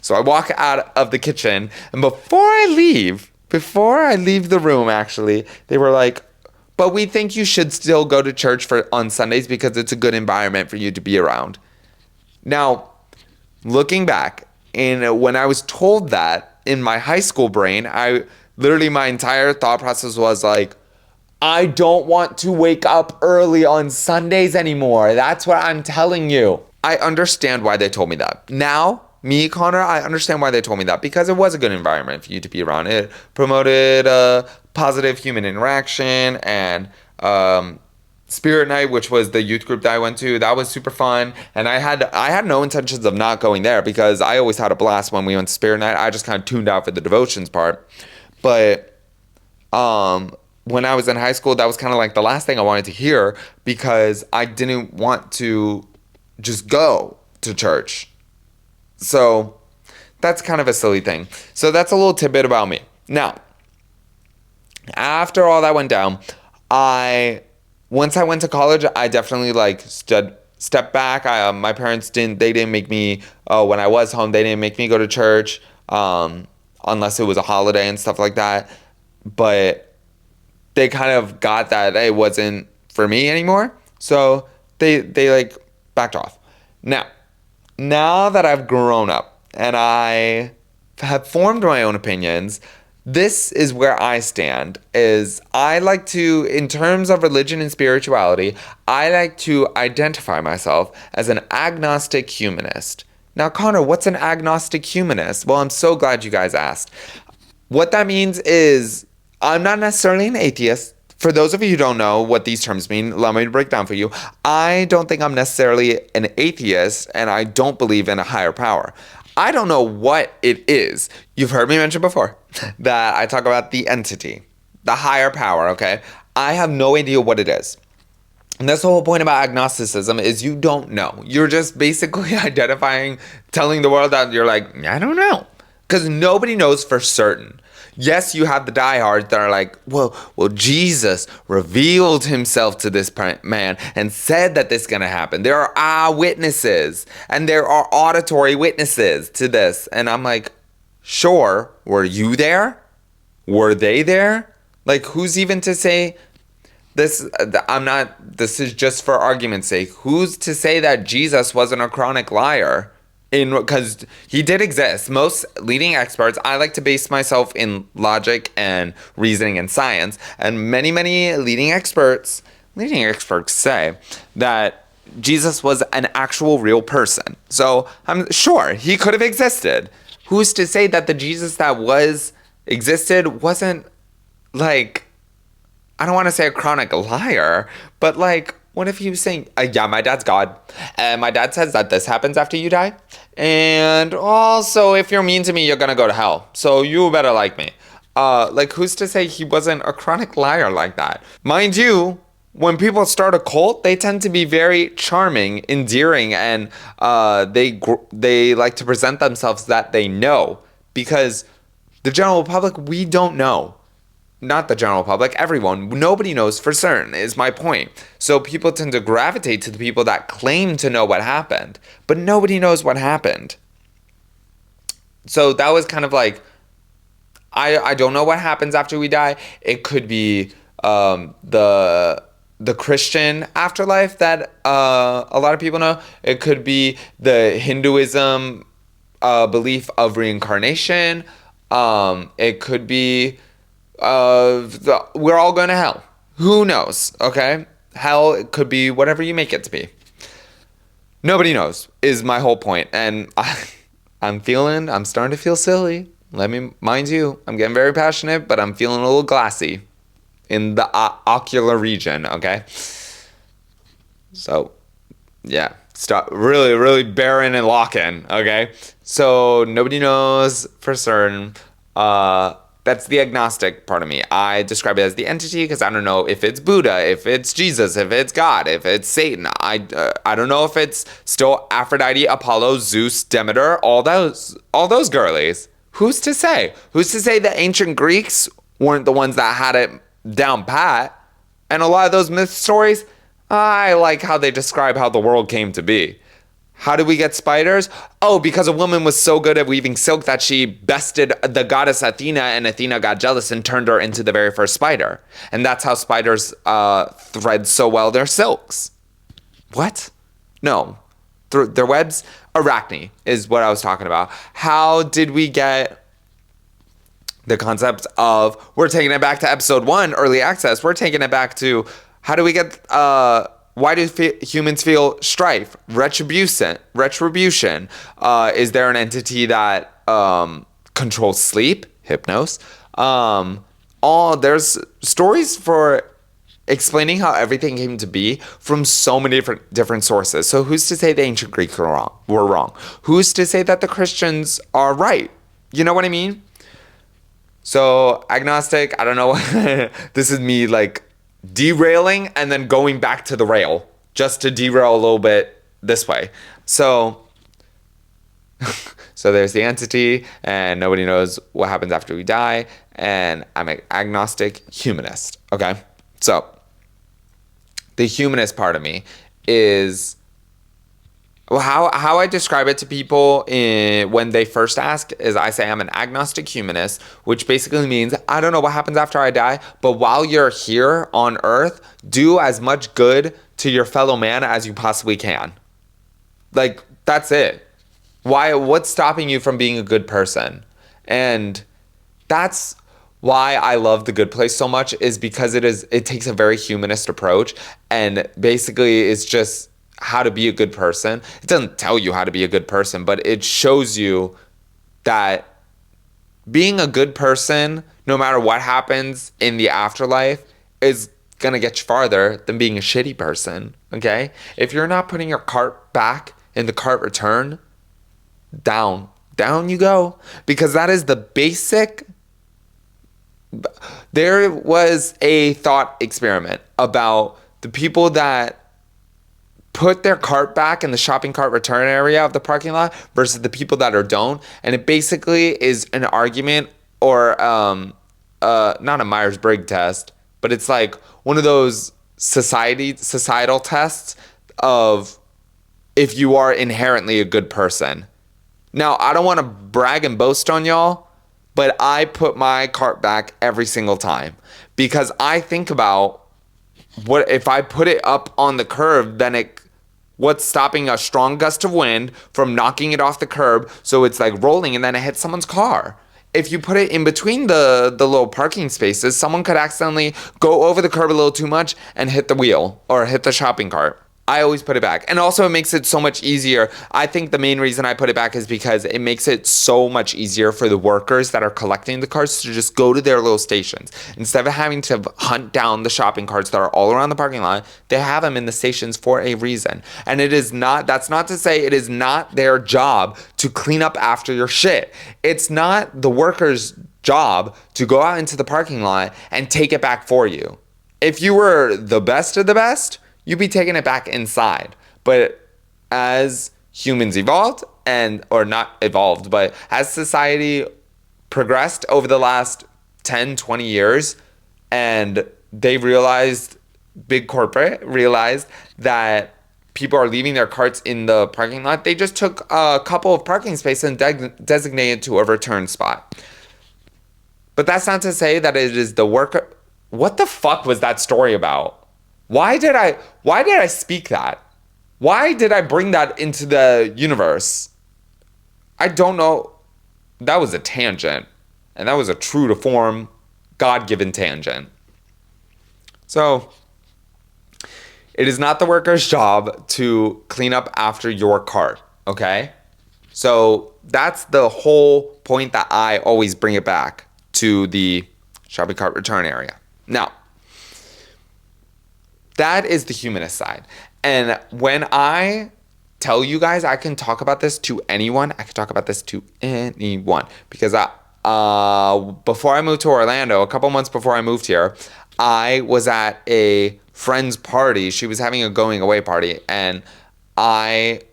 Speaker 1: So I walk out of the kitchen and before I leave the room, actually, they were like, but we think you should still go to church on Sundays because it's a good environment for you to be around. Now, looking back, and when I was told that in my high school brain, my entire thought process was like, I don't want to wake up early on Sundays anymore. That's what I'm telling you. I understand why they told me that. Now, me, Connor, I understand why they told me that because it was a good environment for you to be around. It promoted positive human interaction and Spirit Night, which was the youth group that I went to, that was super fun. And I had no intentions of not going there because I always had a blast when we went to Spirit Night. I just kind of tuned out for the devotions part. But when I was in high school, that was kind of like the last thing I wanted to hear because I didn't want to just go to church. So that's kind of a silly thing. So that's a little tidbit about me. Now, after all that went down, once I went to college, I definitely like stepped back. My parents didn't make me when I was home. They didn't make me go to church unless it was a holiday and stuff like that. But they kind of got that it wasn't for me anymore, so they like backed off. Now that I've grown up and I have formed my own opinions, this is where I stand. Is I like to, in terms of religion and spirituality, I like to identify myself as an agnostic humanist. Now, Connor, what's an agnostic humanist? Well, I'm so glad you guys asked. What that means is I'm not necessarily an atheist. For those of you who don't know what these terms mean, allow me to break down for you. I don't think I'm necessarily an atheist, and I don't believe in a higher power. I don't know what it is. You've heard me mention before that I talk about the entity, the higher power, okay? I have no idea what it is. And that's the whole point about agnosticism is you don't know. You're just basically identifying, telling the world that you're like, I don't know. Because nobody knows for certain. Yes, you have the diehards that are like, well, Jesus revealed himself to this man and said that this is going to happen. There are eyewitnesses and there are auditory witnesses to this. And I'm like, sure, were you there? Were they there? Like, who's even to say this? This is just for argument's sake. Who's to say that Jesus wasn't a chronic liar? Because he did exist. Most leading experts, I like to base myself in logic and reasoning and science, and many leading experts say that Jesus was an actual real person. So I'm sure he could have existed. Who's to say that the Jesus that existed wasn't, like, I don't want to say a chronic liar, but like, what if he was saying, yeah, my dad's God, and my dad says that this happens after you die, and also if you're mean to me, you're gonna go to hell, so you better like me. Like, who's to say he wasn't a chronic liar like that? Mind you, when people start a cult, they tend to be very charming, endearing, and they like to present themselves that they know, because the general public, we don't know. Not the general public, everyone. Nobody knows for certain, is my point. So people tend to gravitate to the people that claim to know what happened, but nobody knows what happened. So that was kind of like, I don't know what happens after we die. It could be the Christian afterlife that a lot of people know. It could be the Hinduism belief of reincarnation. It could be we're all going to hell. Who knows? Okay, hell, it could be whatever you make it to be. Nobody knows is my whole point, and I'm starting to feel silly. Let me mind you, I'm getting very passionate, but I'm feeling a little glassy in the ocular region. Okay, so yeah, stop really barren and lock in. Okay, so nobody knows for certain. That's the agnostic part of me. I describe it as the entity because I don't know if it's Buddha, if it's Jesus, if it's God, if it's Satan. I don't know if it's still Aphrodite, Apollo, Zeus, Demeter, all those girlies. Who's to say? Who's to say the ancient Greeks weren't the ones that had it down pat? And a lot of those myth stories, I like how they describe how the world came to be. How did we get spiders? Oh, because a woman was so good at weaving silk that she bested the goddess Athena, and Athena got jealous and turned her into the very first spider. And that's how spiders thread so well their silks. What? No. Their webs? Arachne is what I was talking about. How did we get the concept of, we're taking it back to episode 1, early access. We're taking it back to, how do we get... why do humans feel strife, retribution? Is there an entity that controls sleep, hypnos? There's stories for explaining how everything came to be from so many different sources. So who's to say the ancient Greeks were wrong? Who's to say that the Christians are right? You know what I mean? So agnostic, I don't know. This is me like derailing and then going back to the rail just to derail a little bit this way. So there's the entity, and nobody knows what happens after we die, and I'm an agnostic humanist. Okay, so the humanist part of me is, well, how I describe it to people when they first ask is I say I'm an agnostic humanist, which basically means I don't know what happens after I die, but while you're here on Earth, do as much good to your fellow man as you possibly can. Like, that's it. What's stopping you from being a good person? And that's why I love The Good Place so much, is because it takes a very humanist approach, and basically it's just how to be a good person. It doesn't tell you how to be a good person, but it shows you that being a good person, no matter what happens in the afterlife, is gonna get you farther than being a shitty person. Okay? If you're not putting your cart back in the cart return, down you go, because that is the basic. There was a thought experiment about the people that put their cart back in the shopping cart return area of the parking lot versus the people that don't, and it basically is an argument, or not a Myers-Briggs test, but it's like one of those societal tests of if you are inherently a good person. Now, I don't want to brag and boast on y'all, but I put my cart back every single time, because I think about, what if I put it up on the curb, then what's stopping a strong gust of wind from knocking it off the curb so it's like rolling and then it hits someone's car? If you put it in between the little parking spaces, someone could accidentally go over the curb a little too much and hit the wheel or hit the shopping cart. I always put it back. And also it makes it so much easier. I think the main reason I put it back is because it makes it so much easier for the workers that are collecting the carts to just go to their little stations. Instead of having to hunt down the shopping carts that are all around the parking lot, they have them in the stations for a reason. And that's not to say it is not their job to clean up after your shit. It's not the worker's job to go out into the parking lot and take it back for you. If you were the best of the best, you'd be taking it back inside. But as humans evolved, or not evolved, but as society progressed over the last 10, 20 years, and big corporate realized that people are leaving their carts in the parking lot, they just took a couple of parking spaces and designated to a return spot. But that's not to say that it is the worker. What the fuck was that story about? Why did I speak that? Why did I bring that into the universe? I don't know. That was a tangent. And that was a true to form, God-given tangent. So, it is not the worker's job to clean up after your cart, okay? So, that's the whole point that I always bring it back to the shopping cart return area. Now, that is the humanist side. And when I tell you guys I can talk about this to anyone, I can talk about this to anyone. Because before I moved to Orlando, a couple months before I moved here, I was at a friend's party. She was having a going away party. And I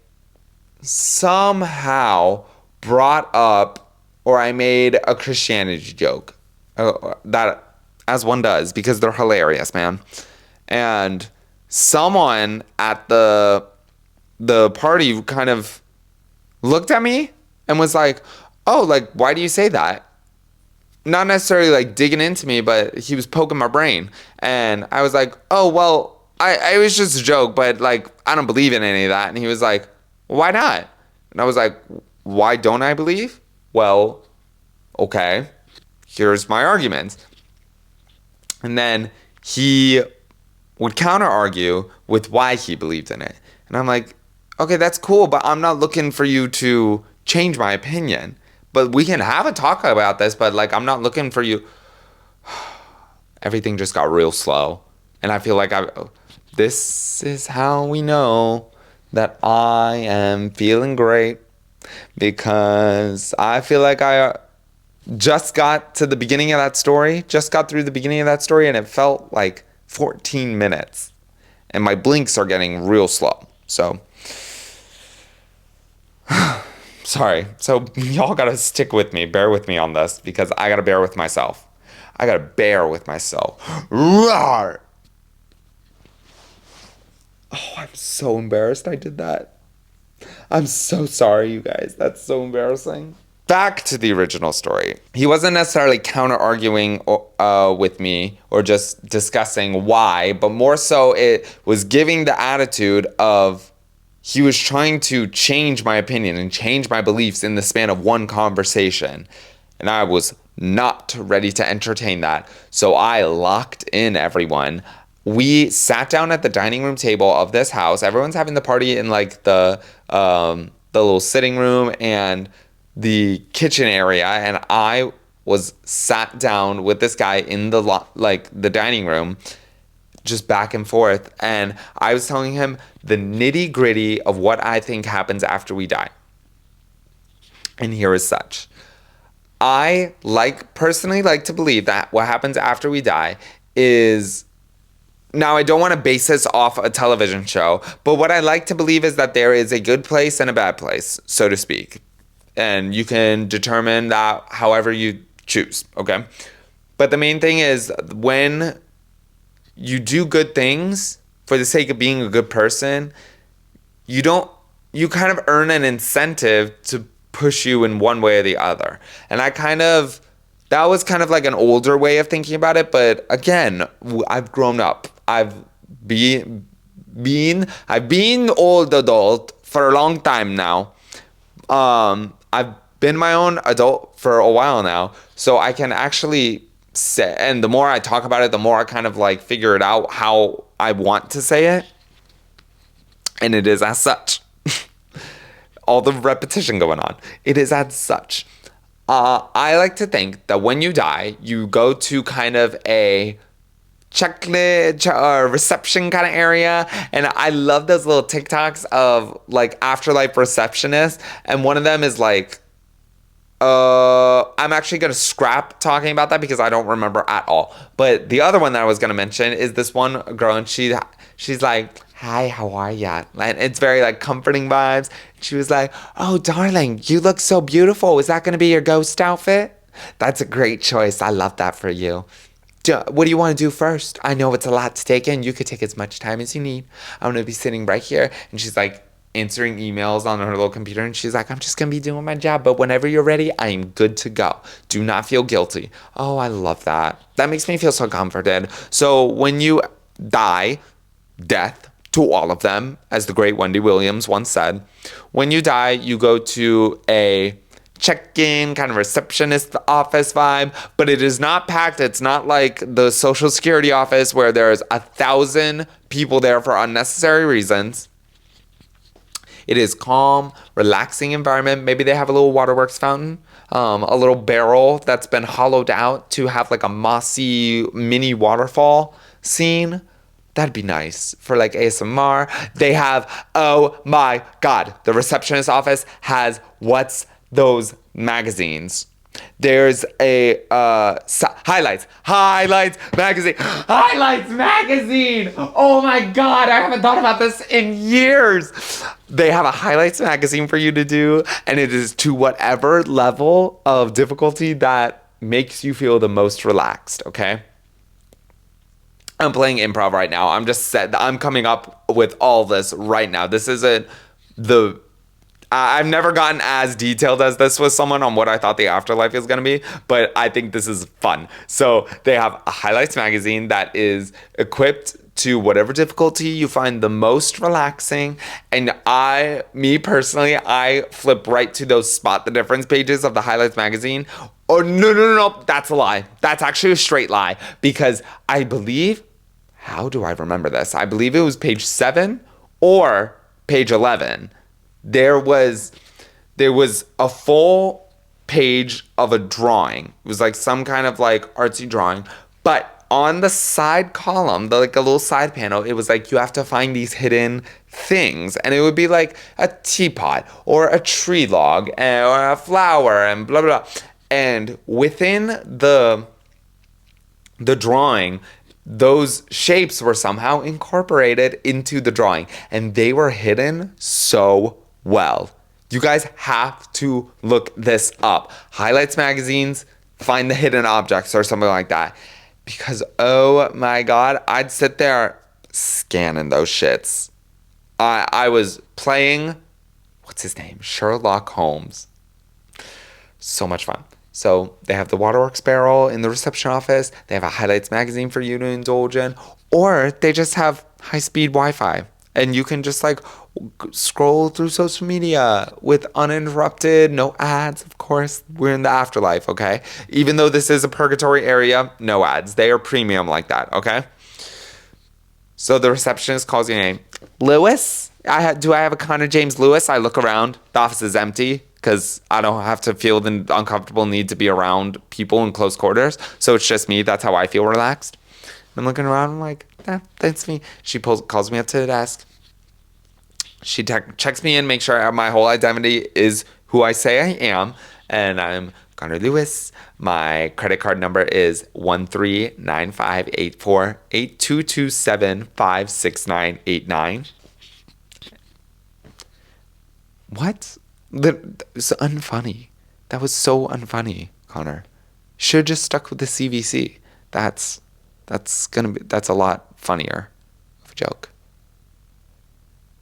Speaker 1: somehow brought up, or I made a Christianity joke. That, as one does, because they're hilarious, man. And someone at the party kind of looked at me and was like, oh, like, why do you say that? Not necessarily like digging into me, but he was poking my brain. And I was like, oh, well, it was just a joke, but like, I don't believe in any of that. And he was like, why not? And I was like, why don't I believe? Well, okay, here's my argument. And then he would counter argue with why he believed in it. And I'm like, okay, that's cool, but I'm not looking for you to change my opinion. But we can have a talk about this, but like, I'm not looking for you. Everything just got real slow. And I feel like this is how we know that I am feeling great, because I feel like I just got to the beginning of that story, just got through the beginning of that story, and it felt like 14 minutes. And my blinks are getting real slow. So, sorry. So, y'all gotta stick with me, bear with me on this, because I gotta bear with myself. I gotta bear with myself. Roar! Oh, I'm so embarrassed I did that. I'm so sorry, you guys. That's so embarrassing. Back to the original story. He wasn't necessarily counter-arguing with me or just discussing why, but more so it was giving the attitude of he was trying to change my opinion and change my beliefs in the span of one conversation. And I was not ready to entertain that. So I locked in everyone. We sat down at the dining room table of this house. Everyone's having the party in like the little sitting room and the kitchen area, and I was sat down with this guy in the dining room, just back and forth, and I was telling him the nitty-gritty of what I think happens after we die. And here is such. I personally like to believe that what happens after we die is, now I don't want to base this off a television show, but what I like to believe is that there is a good place and a bad place, so to speak. And you can determine that however you choose, okay? But the main thing is, when you do good things for the sake of being a good person, you kind of earn an incentive to push you in one way or the other. And that was kind of like an older way of thinking about it, but again, I've grown up. I've been old adult for a long time now. I've been my own adult for a while now, so I can actually say, and the more I talk about it, the more I kind of like figure it out how I want to say it. And it is as such. All the repetition going on. It is as such. I like to think that when you die, you go to kind of a reception kind of area, and I love those little TikToks of like afterlife receptionists, and one of them is like, I'm actually gonna scrap talking about that because I don't remember at all. But the other one that I was gonna mention is this one girl, and she's like, "Hi, how are ya?" And it's very like comforting vibes. She was like, "Oh, darling, you look so beautiful. Is that gonna be your ghost outfit? That's a great choice. I love that for you. What do you want to do first? I know it's a lot to take in. You could take as much time as you need. I'm going to be sitting right here." And she's like answering emails on her little computer. And she's like, "I'm just going to be doing my job. But whenever you're ready, I am good to go. Do not feel guilty." Oh, I love that. That makes me feel so comforted. So when you die, death to all of them, as the great Wendy Williams once said, when you die, you go to a check-in kind of receptionist office vibe, but it is not packed. It's not like the Social Security office where there's 1,000 people there for unnecessary reasons. It is calm, relaxing environment. Maybe they have a little waterworks fountain, a little barrel that's been hollowed out to have like a mossy mini waterfall scene. That'd be nice for like ASMR. They have, oh my God, the receptionist office has what's those magazines. There's a highlights magazine. Oh my God, I haven't thought about this in years. They have a highlights magazine for you to do, and it is to whatever level of difficulty that makes you feel the most relaxed, okay? I'm playing improv right now. I'm coming up with all this right now. This isn't I've never gotten as detailed as this with someone on what I thought the afterlife is going to be, but I think this is fun. So they have a highlights magazine that is equipped to whatever difficulty you find the most relaxing. And me personally, I flip right to those spot the difference pages of the highlights magazine. Oh, no. That's a lie. That's actually a straight lie, because I believe, how do I remember this? I believe it was page 7 or page 11. There was a full page of a drawing. It was like some kind of like artsy drawing, but on the side column, like a little side panel, it was like you have to find these hidden things. And it would be like a teapot or a tree log or a flower and blah, blah, blah. And within the drawing, those shapes were somehow incorporated into the drawing. And they were hidden so well. You guys have to look this up. Highlights magazines, find the hidden objects or something like that. Because, oh my God, I'd sit there scanning those shits. I was playing, what's his name? Sherlock Holmes. So much fun. So they have the Waterworks barrel in the reception office. They have a highlights magazine for you to indulge in. Or they just have high-speed Wi-Fi. And you can just like scroll through social media with uninterrupted, no ads. Of course, we're in the afterlife, okay? Even though this is a purgatory area, no ads. They are premium like that, okay? So the receptionist calls your name. Lewis? Do I have a Connor James Lewis? I look around. The office is empty because I don't have to feel the uncomfortable need to be around people in close quarters. So it's just me. That's how I feel relaxed. I'm looking around. I'm like, that's me. She calls me up to the desk. She checks me in, makes sure my whole identity is who I say I am. And I'm Connor Lewis. My credit card number is 13958482227569989. What? It's unfunny. That was so unfunny, Connor. Should have just stuck with the CVC. That's a lot funnier of a joke.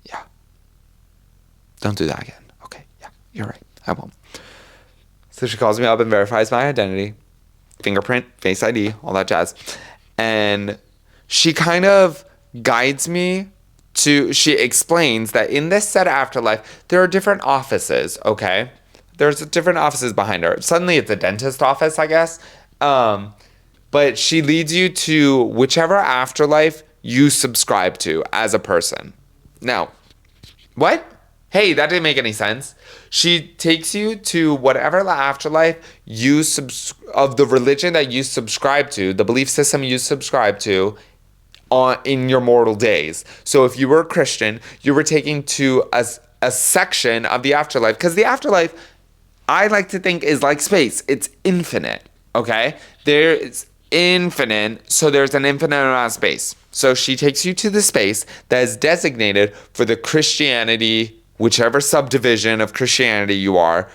Speaker 1: Yeah. Don't do that again. Okay. Yeah, you're right. I won't. So she calls me up and verifies my identity, fingerprint, face ID, all that jazz. And she kind of guides me she explains that in this set of Afterlife, there are different offices, okay? There's different offices behind her. Suddenly it's a dentist office, I guess. But she leads you to whichever afterlife you subscribe to as a person. Now, what? Hey, that didn't make any sense. She takes you to whatever afterlife of the religion that you subscribe to, the belief system you subscribe to in your mortal days. So if you were a Christian, you were taken to a section of the afterlife, because the afterlife, I like to think, is like space. It's infinite, okay? It's infinite, so there's an infinite amount of space. So she takes you to the space that is designated for the Christianity, whichever subdivision of Christianity you are,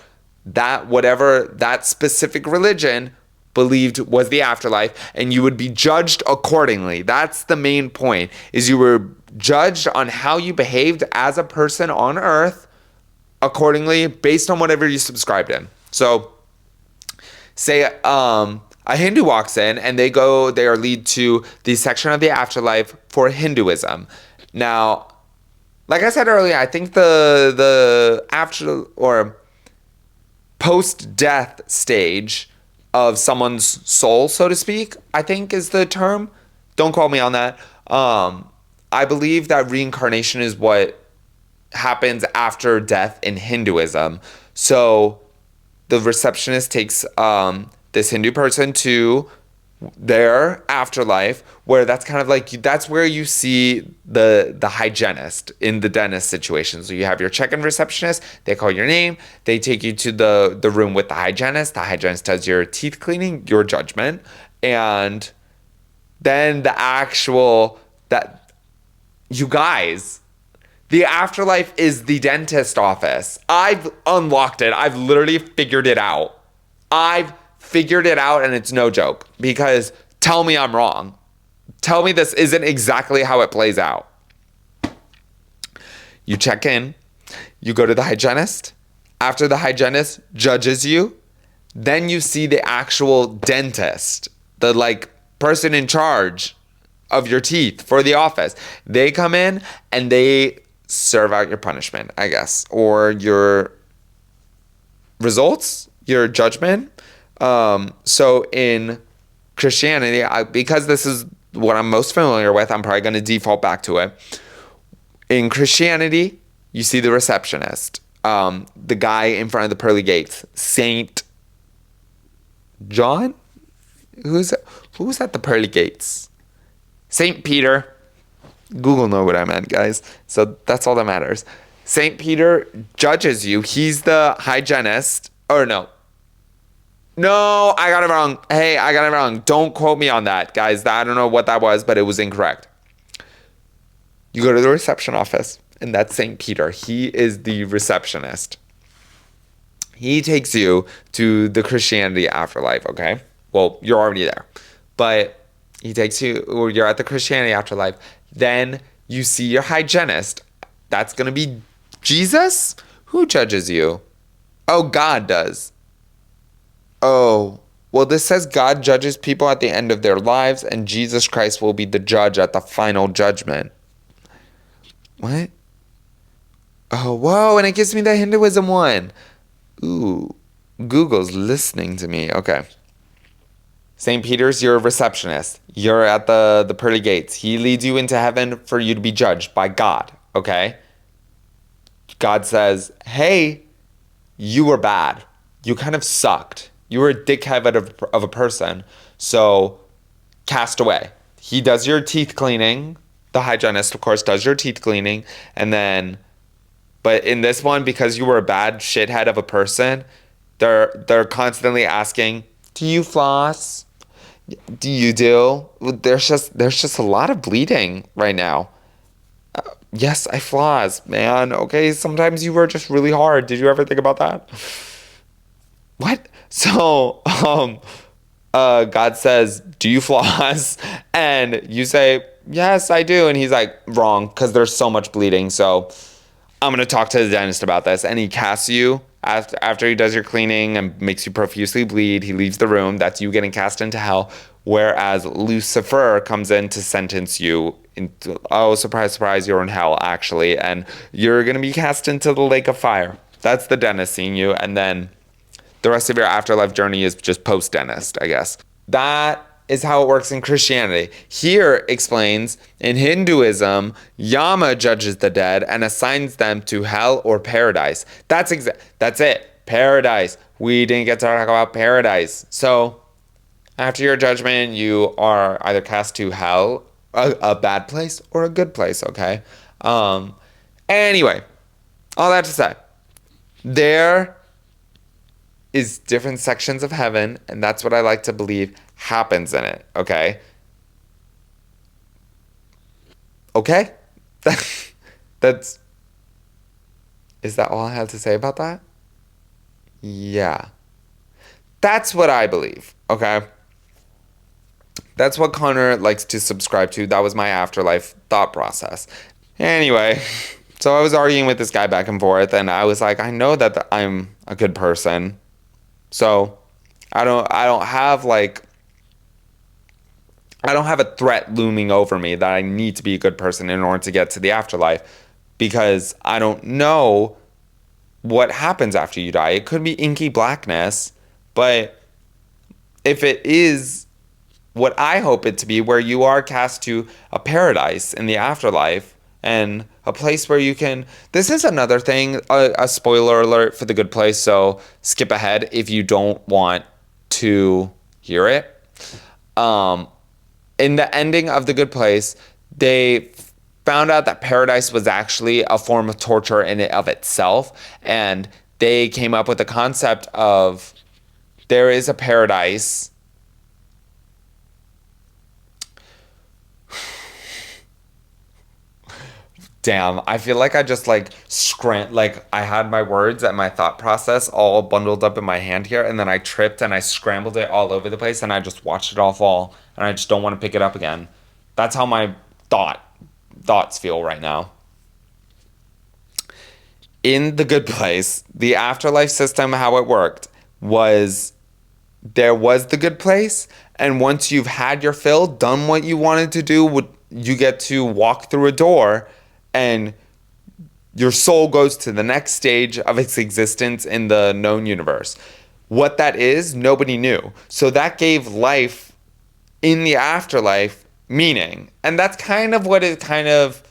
Speaker 1: whatever that specific religion believed was the afterlife, and you would be judged accordingly. That's the main point, is you were judged on how you behaved as a person on earth accordingly based on whatever you subscribed in. So say a Hindu walks in and they are lead to the section of the afterlife for Hinduism. Now, like I said earlier, I think the after or post-death stage of someone's soul, so to speak, I think is the term. Don't quote me on that. I believe that reincarnation is what happens after death in Hinduism. So the receptionist takes this Hindu person to their afterlife, where that's kind of like, that's where you see the hygienist in the dentist situation. So you have your check-in receptionist, they call your name, they take you to the room with the hygienist does your teeth cleaning, your judgment, and then you guys, the afterlife is the dentist office. I've unlocked it. I've literally figured it out. And it's no joke, because tell me I'm wrong. Tell me this isn't exactly how it plays out. You check in, you go to the hygienist. After the hygienist judges you, then you see the actual dentist, the person in charge of your teeth for the office. They come in and they serve out your punishment, I guess, or your results, your judgment. So in Christianity, because this is what I'm most familiar with, I'm probably going to default back to it. In Christianity, you see the receptionist, the guy in front of the pearly gates, Saint John. Who's at the pearly gates? St. Peter. Google know what I meant, guys. So that's all that matters. St. Peter judges you. He's the hygienist. Or no. No, I got it wrong. Hey, I got it wrong. Don't quote me on that, guys. I don't know what that was, but it was incorrect. You go to the reception office, and that's St. Peter. He is the receptionist. He takes you to the Christianity afterlife, okay? Well, you're already there. But he takes you, or you're at the Christianity afterlife. Then you see your hygienist. That's going to be Jesus? Who judges you? Oh, God does. Oh, well, this says God judges people at the end of their lives, and Jesus Christ will be the judge at the final judgment. What? Oh, whoa, and it gives me the Hinduism one. Ooh, Google's listening to me. Okay. St. Peter's, you're a receptionist. You're at the pearly gates. He leads you into heaven for you to be judged by God, okay? God says, hey, you were bad. You kind of sucked. You were a dickhead of a person. So, cast away. He does your teeth cleaning. The hygienist, of course, does your teeth cleaning. And then, but in this one, because you were a bad shithead of a person, they're constantly asking, do you floss? Do you do? There's just a lot of bleeding right now. Yes, I floss, man. Okay, sometimes you were just really hard. Did you ever think about that? What? So, God says, do you floss? And you say, yes, I do. And he's like, wrong, because there's so much bleeding. So I'm going to talk to the dentist about this. And he casts you after he does your cleaning and makes you profusely bleed. He leaves the room. That's you getting cast into hell. Whereas Lucifer comes in to sentence you into, oh, surprise, surprise, you're in hell, actually. And you're going to be cast into the lake of fire. That's the dentist seeing you. And then the rest of your afterlife journey is just post-dentist, I guess. That is how it works in Christianity. Here explains, in Hinduism, Yama judges the dead and assigns them to hell or paradise. That's it. Paradise. We didn't get to talk about paradise. So, after your judgment, you are either cast to hell, a bad place, or a good place, okay? Anyway, all that to say, there is different sections of heaven, and that's what I like to believe happens in it, okay? Okay? Is that all I have to say about that? Yeah. That's what I believe, okay? That's what Connor likes to subscribe to. That was my afterlife thought process. Anyway, so I was arguing with this guy back and forth, and I was like, I know that I'm a good person. So I don't have a threat looming over me that I need to be a good person in order to get to the afterlife, because I don't know what happens after you die. It could be inky blackness, but if it is what I hope it to be, where you are cast to a paradise in the afterlife and a place where you can, this is another thing, a spoiler alert for The Good Place, so skip ahead if you don't want to hear it. In the ending of The Good Place, they found out that paradise was actually a form of torture in and of itself, and they came up with the concept of there is a paradise. Damn, I feel like I just I had my words and my thought process all bundled up in my hand here, and then I tripped and I scrambled it all over the place, and I just watched it all fall, and I just don't want to pick it up again. That's how my thoughts feel right now. In The Good Place, the afterlife system, how it worked was there was the good place, and once you've had your fill, done what you wanted to do, you get to walk through a door, and your soul goes to the next stage of its existence in the known universe. What that is, nobody knew. So that gave life in the afterlife meaning. And that's kind of what it kind of,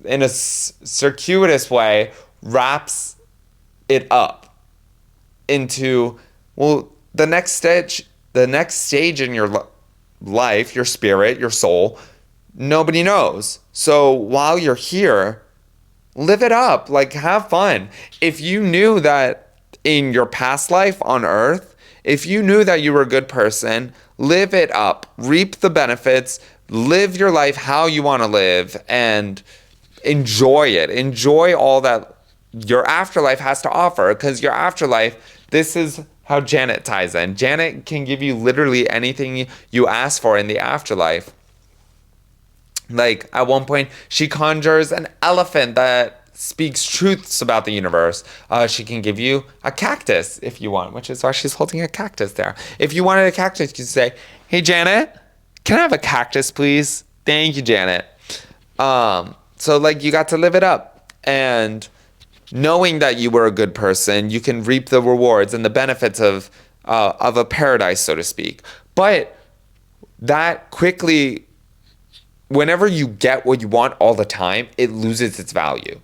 Speaker 1: in a circuitous way, wraps it up into, well, the next the next stage in your life, your spirit, your soul, nobody knows. So while you're here, live it up. Like, have fun. If you knew that in your past life on earth, if you knew that you were a good person, live it up, reap the benefits, live your life how you want to live, and enjoy it. Enjoy all that your afterlife has to offer, because your afterlife, this is how Janet ties in. Janet can give you literally anything you ask for in the afterlife. Like, at one point, she conjures an elephant that speaks truths about the universe. She can give you a cactus if you want, which is why she's holding a cactus there. If you wanted a cactus, you could say, "Hey, Janet, can I have a cactus, please? Thank you, Janet." So, like, you got to live it up. And knowing that you were a good person, you can reap the rewards and the benefits of a paradise, so to speak. But that quickly, whenever you get what you want all the time, it loses its value.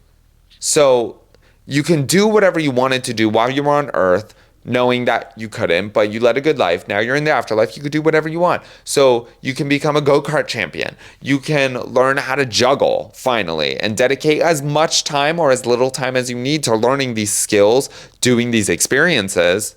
Speaker 1: So you can do whatever you wanted to do while you were on earth, knowing that you couldn't, but you led a good life. Now you're in the afterlife, you could do whatever you want. So you can become a go-kart champion. You can learn how to juggle, finally, and dedicate as much time or as little time as you need to learning these skills, doing these experiences,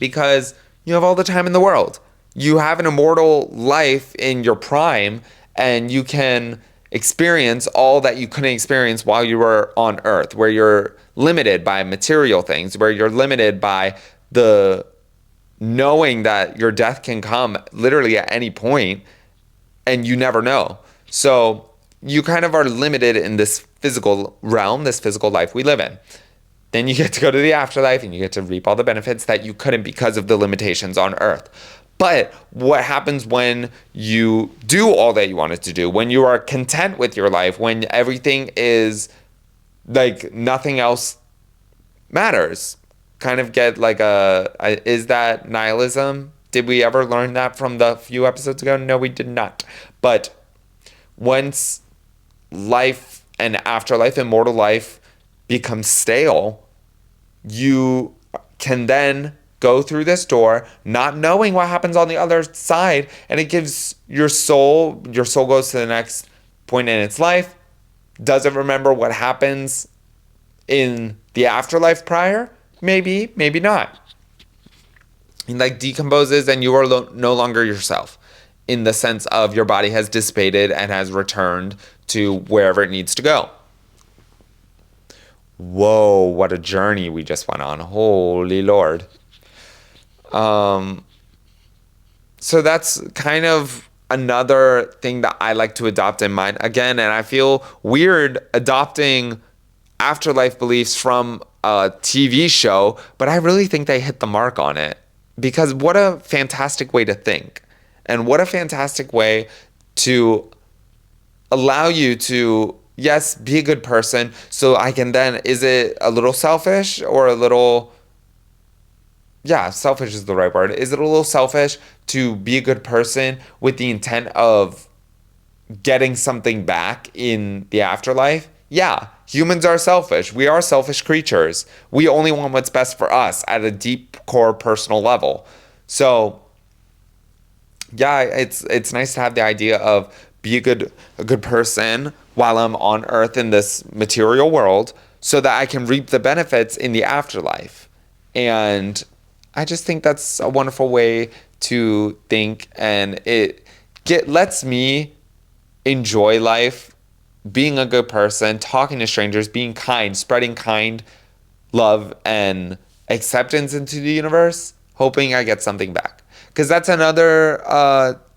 Speaker 1: because you have all the time in the world. You have an immortal life in your prime, and you can experience all that you couldn't experience while you were on earth, where you're limited by material things, where you're limited by the knowing that your death can come literally at any point and you never know. So you kind of are limited in this physical realm, this physical life we live in. Then you get to go to the afterlife and you get to reap all the benefits that you couldn't because of the limitations on earth. But what happens when you do all that you wanted to do, when you are content with your life, when everything is like nothing else matters? Kind of get like is that nihilism? Did we ever learn that from the few episodes ago? No, we did not. But once life and afterlife, immortal life, becomes stale, you can then go through this door not knowing what happens on the other side, and it gives your soul goes to the next point in its life, doesn't remember what happens in the afterlife prior, maybe not, and like decomposes, and you are no longer yourself, in the sense of your body has dissipated and has returned to wherever it needs to go. Whoa, what a journey we just went on. Holy Lord. So that's kind of another thing that I like to adopt in mine. Again, and I feel weird adopting afterlife beliefs from a TV show, but I really think they hit the mark on it. Because what a fantastic way to think. And what a fantastic way to allow you to, yes, be a good person. So I can then, is it a little selfish or a little... Yeah, selfish is the right word. Is it a little selfish to be a good person with the intent of getting something back in the afterlife? Yeah, humans are selfish. We are selfish creatures. We only want what's best for us at a deep core personal level. So, yeah, it's nice to have the idea of be a good person while I'm on earth in this material world, so that I can reap the benefits in the afterlife. And I just think that's a wonderful way to think, and it lets me enjoy life, being a good person, talking to strangers, being kind, spreading kind, love, and acceptance into the universe, hoping I get something back. Because that's another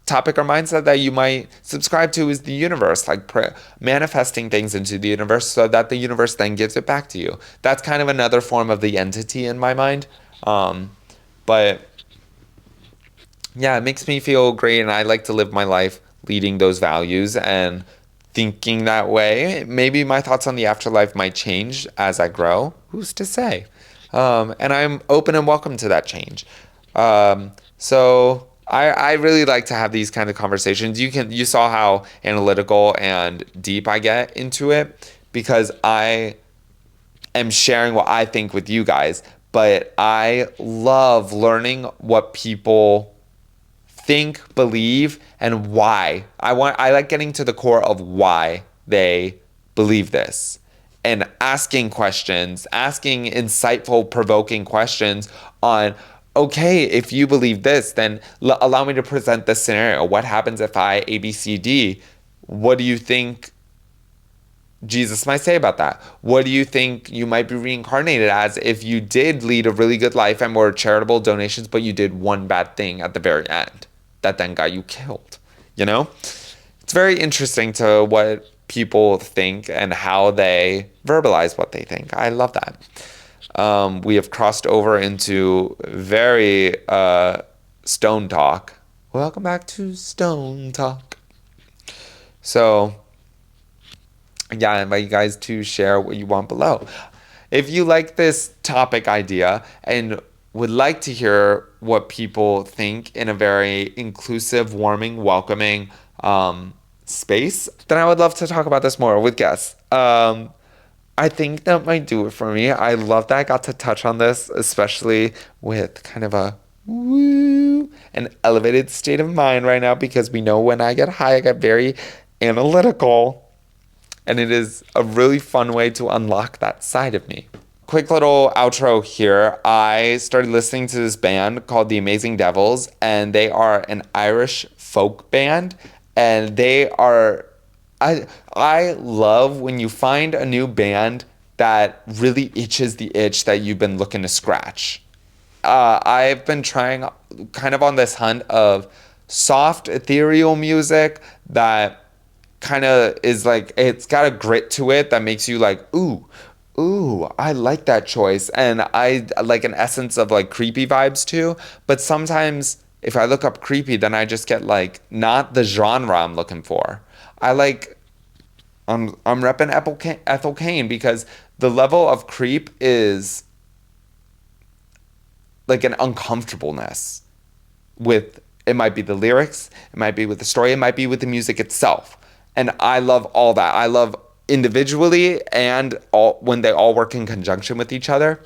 Speaker 1: topic or mindset that you might subscribe to, is the universe, like manifesting things into the universe so that the universe then gives it back to you. That's kind of another form of the entity in my mind. But yeah, it makes me feel great, and I like to live my life leading those values and thinking that way. Maybe my thoughts on the afterlife might change as I grow. Who's to say? And I'm open and welcome to that change. So I really like to have these kind of conversations. You saw how analytical and deep I get into it, because I am sharing what I think with you guys. but I love learning what people think, believe, and why. I like getting to the core of why they believe this and asking questions, asking insightful, provoking questions on, okay, if you believe this, then allow me to present this scenario. What happens if I A, B, C, D? What do you think Jesus might say about that? What do you think you might be reincarnated as if you did lead a really good life and were charitable donations, but you did one bad thing at the very end that then got you killed? You know? It's very interesting to what people think and how they verbalize what they think. I love that. We have crossed over into very stone talk. Welcome back to Stone Talk. So, yeah, I invite you guys to share what you want below. If you like this topic idea and would like to hear what people think in a very inclusive, warming, welcoming space, then I would love to talk about this more with guests. I think that might do it for me. I love that I got to touch on this, especially with kind of a woo, an elevated state of mind right now, because we know when I get high, I get very analytical. And it is a really fun way to unlock that side of me. Quick little outro here. I started listening to this band called The Amazing Devils, and they are an Irish folk band. And they are, I love when you find a new band that really itches the itch that you've been looking to scratch. I've been trying kind of on this hunt of soft, ethereal music that kind of is like, it's got a grit to it that makes you like, ooh, I like that choice. And I like an essence of like creepy vibes too. But sometimes if I look up creepy, then I just get like not the genre I'm looking for. I'm repping Ethel Cain because the level of creep is like an uncomfortableness with, it might be the lyrics, it might be with the story, it might be with the music itself. And I love all that. I love individually and all when they all work in conjunction with each other.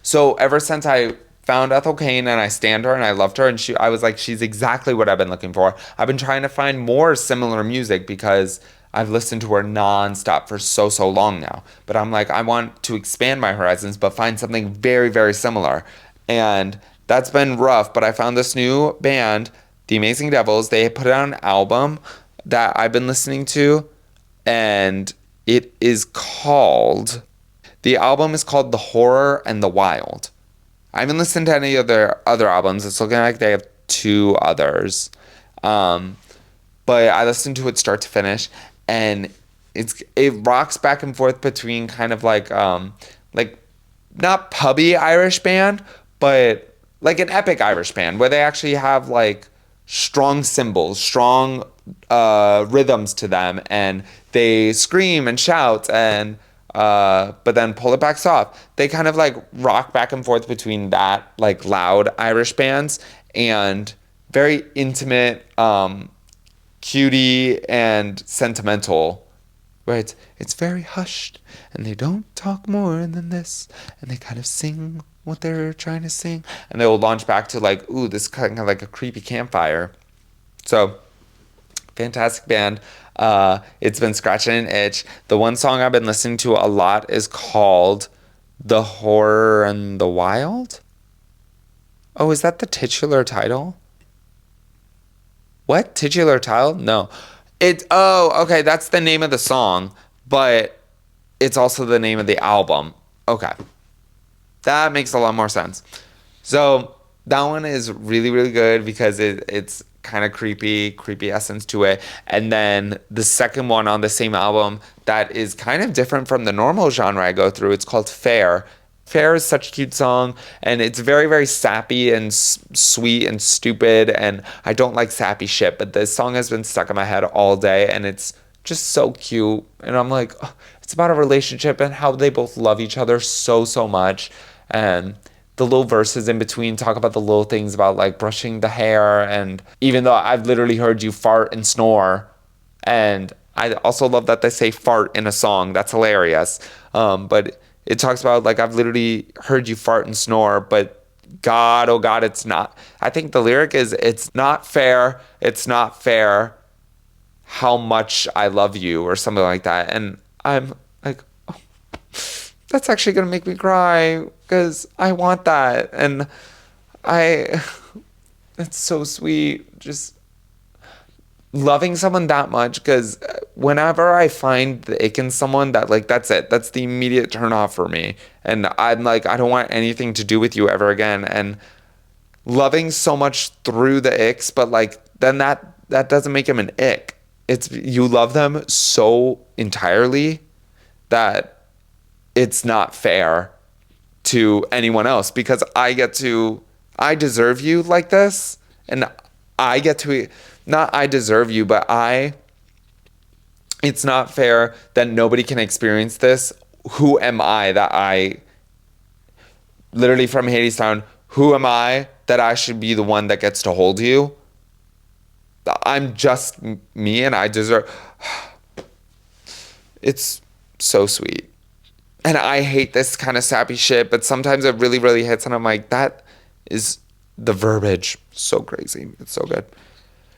Speaker 1: So ever since I found Ethel Cain and I stand her and I loved her, and I was like, she's exactly what I've been looking for. I've been trying to find more similar music because I've listened to her nonstop for so long now. But I'm like, I want to expand my horizons, but find something very, very similar. And that's been rough, but I found this new band, The Amazing Devils. They put out an album that I've been listening to, and it is called, the album is called The Horror and the Wild. I haven't listened to any of their other albums. It's looking like they have 2 others. But I listened to it start to finish, and it rocks back and forth between kind of like not pubby Irish band, but like an epic Irish band where they actually have like strong cymbals, strong rhythms to them, and they scream and shout and but then pull it back soft. They kind of like rock back and forth between that like loud Irish bands and very intimate, cutie and sentimental, where it's very hushed and they don't talk more than this, and they kind of sing what they're trying to sing, and they'll launch back to like, ooh, this kind of like a creepy campfire. So fantastic band. It's been scratching an itch. The one song I've been listening to a lot is called The Horror and the Wild. Oh, is that the titular title? What? Titular title? No. Okay, that's the name of the song, but it's also the name of the album. Okay. That makes a lot more sense. So that one is really, really good because it's kind of creepy essence to it. And then the second one on the same album that is kind of different from the normal genre I go through, it's called Fair. Fair is such a cute song, and it's very, very sappy and sweet and stupid, and I don't like sappy shit, but this song has been stuck in my head all day, and it's just so cute. And I'm like, oh, it's about a relationship and how they both love each other so much. And the little verses in between talk about the little things about like brushing the hair, and even though I've literally heard you fart and snore, and I also love that they say fart in a song. That's hilarious. But it talks about like, I've literally heard you fart and snore, but God, oh God, it's not. I think the lyric is, it's not fair. It's not fair how much I love you, or something like that. And I'm like, oh, that's actually going to make me cry, because I want that. And it's so sweet. Just loving someone that much, because whenever I find the ick in someone, that like, that's it. That's the immediate turn off for me. And I'm like, I don't want anything to do with you ever again. And loving so much through the icks, but like, then that doesn't make him an ick. It's, you love them so entirely that it's not fair to anyone else, because I deserve you like this, and I get to, not I deserve you, but it's not fair that nobody can experience this. Who am I that I, literally from Hadestown, who am I that I should be the one that gets to hold you? I'm just me, and I deserve, it's so sweet. And I hate this kind of sappy shit, but sometimes it really, really hits, and I'm like, that is the verbiage. So crazy. It's so good.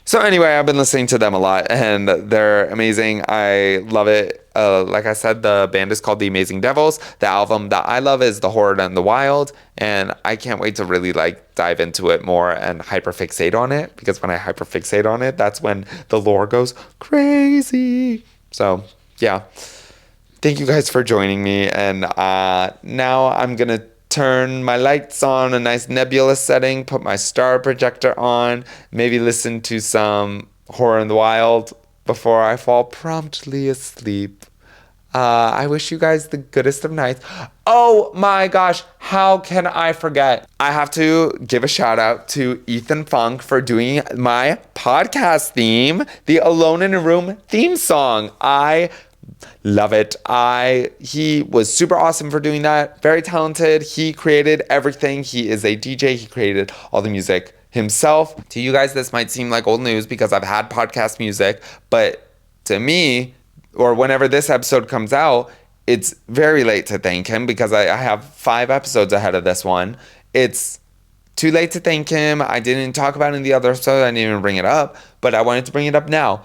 Speaker 1: So anyway, I've been listening to them a lot, and they're amazing. I love it. Like I said, the band is called The Amazing Devils. The album that I love is The Horrid and the Wild, and I can't wait to really like dive into it more and hyperfixate on it, because when I hyperfixate on it, that's when the lore goes crazy. So yeah, thank you guys for joining me, and now I'm gonna turn my lights on, a nice nebula setting, put my star projector on, maybe listen to some Horror in the Wild before I fall promptly asleep. I wish you guys the goodest of nights. Oh my gosh, how can I forget? I have to give a shout out to Ethan Funk for doing my podcast theme, the Alone in a Room theme song. I love it. He was super awesome for doing that. Very talented. He created everything. He is a DJ. He created all the music himself. To you guys, this might seem like old news because I've had podcast music, but to me, or whenever this episode comes out, it's very late to thank him, because I have 5 episodes ahead of this one. It's too late to thank him. I didn't talk about it in the other episode. I didn't even bring it up, but I wanted to bring it up now.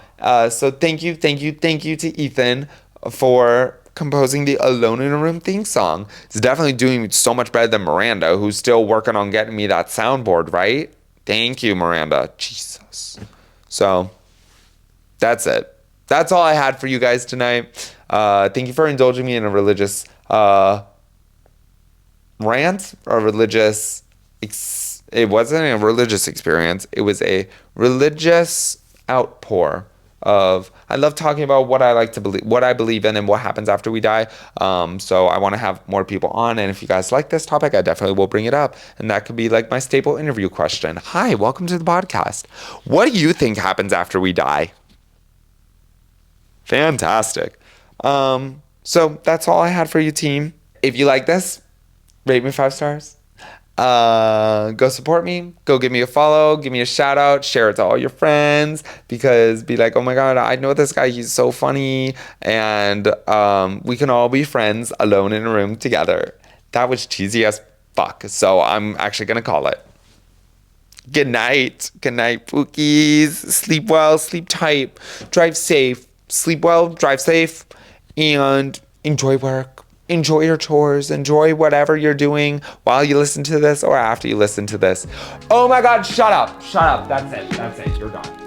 Speaker 1: So thank you to Ethan for composing the Alone in a Room theme song. It's definitely doing so much better than Miranda, who's still working on getting me that soundboard, right? Thank you, Miranda. Jesus. So that's it. That's all I had for you guys tonight. Thank you for indulging me in a religious rant, or religious it wasn't a religious experience. It was a religious outpour of, I love talking about what I like to believe, what I believe in, and what happens after we die. So I want to have more people on, and if you guys like this topic, I definitely will bring it up, and that could be like my staple interview question. Hi, welcome to the podcast. What do you think happens after we die? Fantastic. So that's all I had for you, team. If you like this, rate me 5 stars. Go support me, go give me a follow, give me a shout out, share it to all your friends, because be like, oh my god, I know this guy, he's so funny, and we can all be friends alone in a room together. That was cheesy as fuck, so I'm actually gonna call it. Good night, Pookies. Sleep well, sleep tight, drive safe, sleep well, drive safe, and enjoy work. Enjoy your chores, enjoy whatever you're doing while you listen to this or after you listen to this. Oh my god, shut up. That's it. You're done.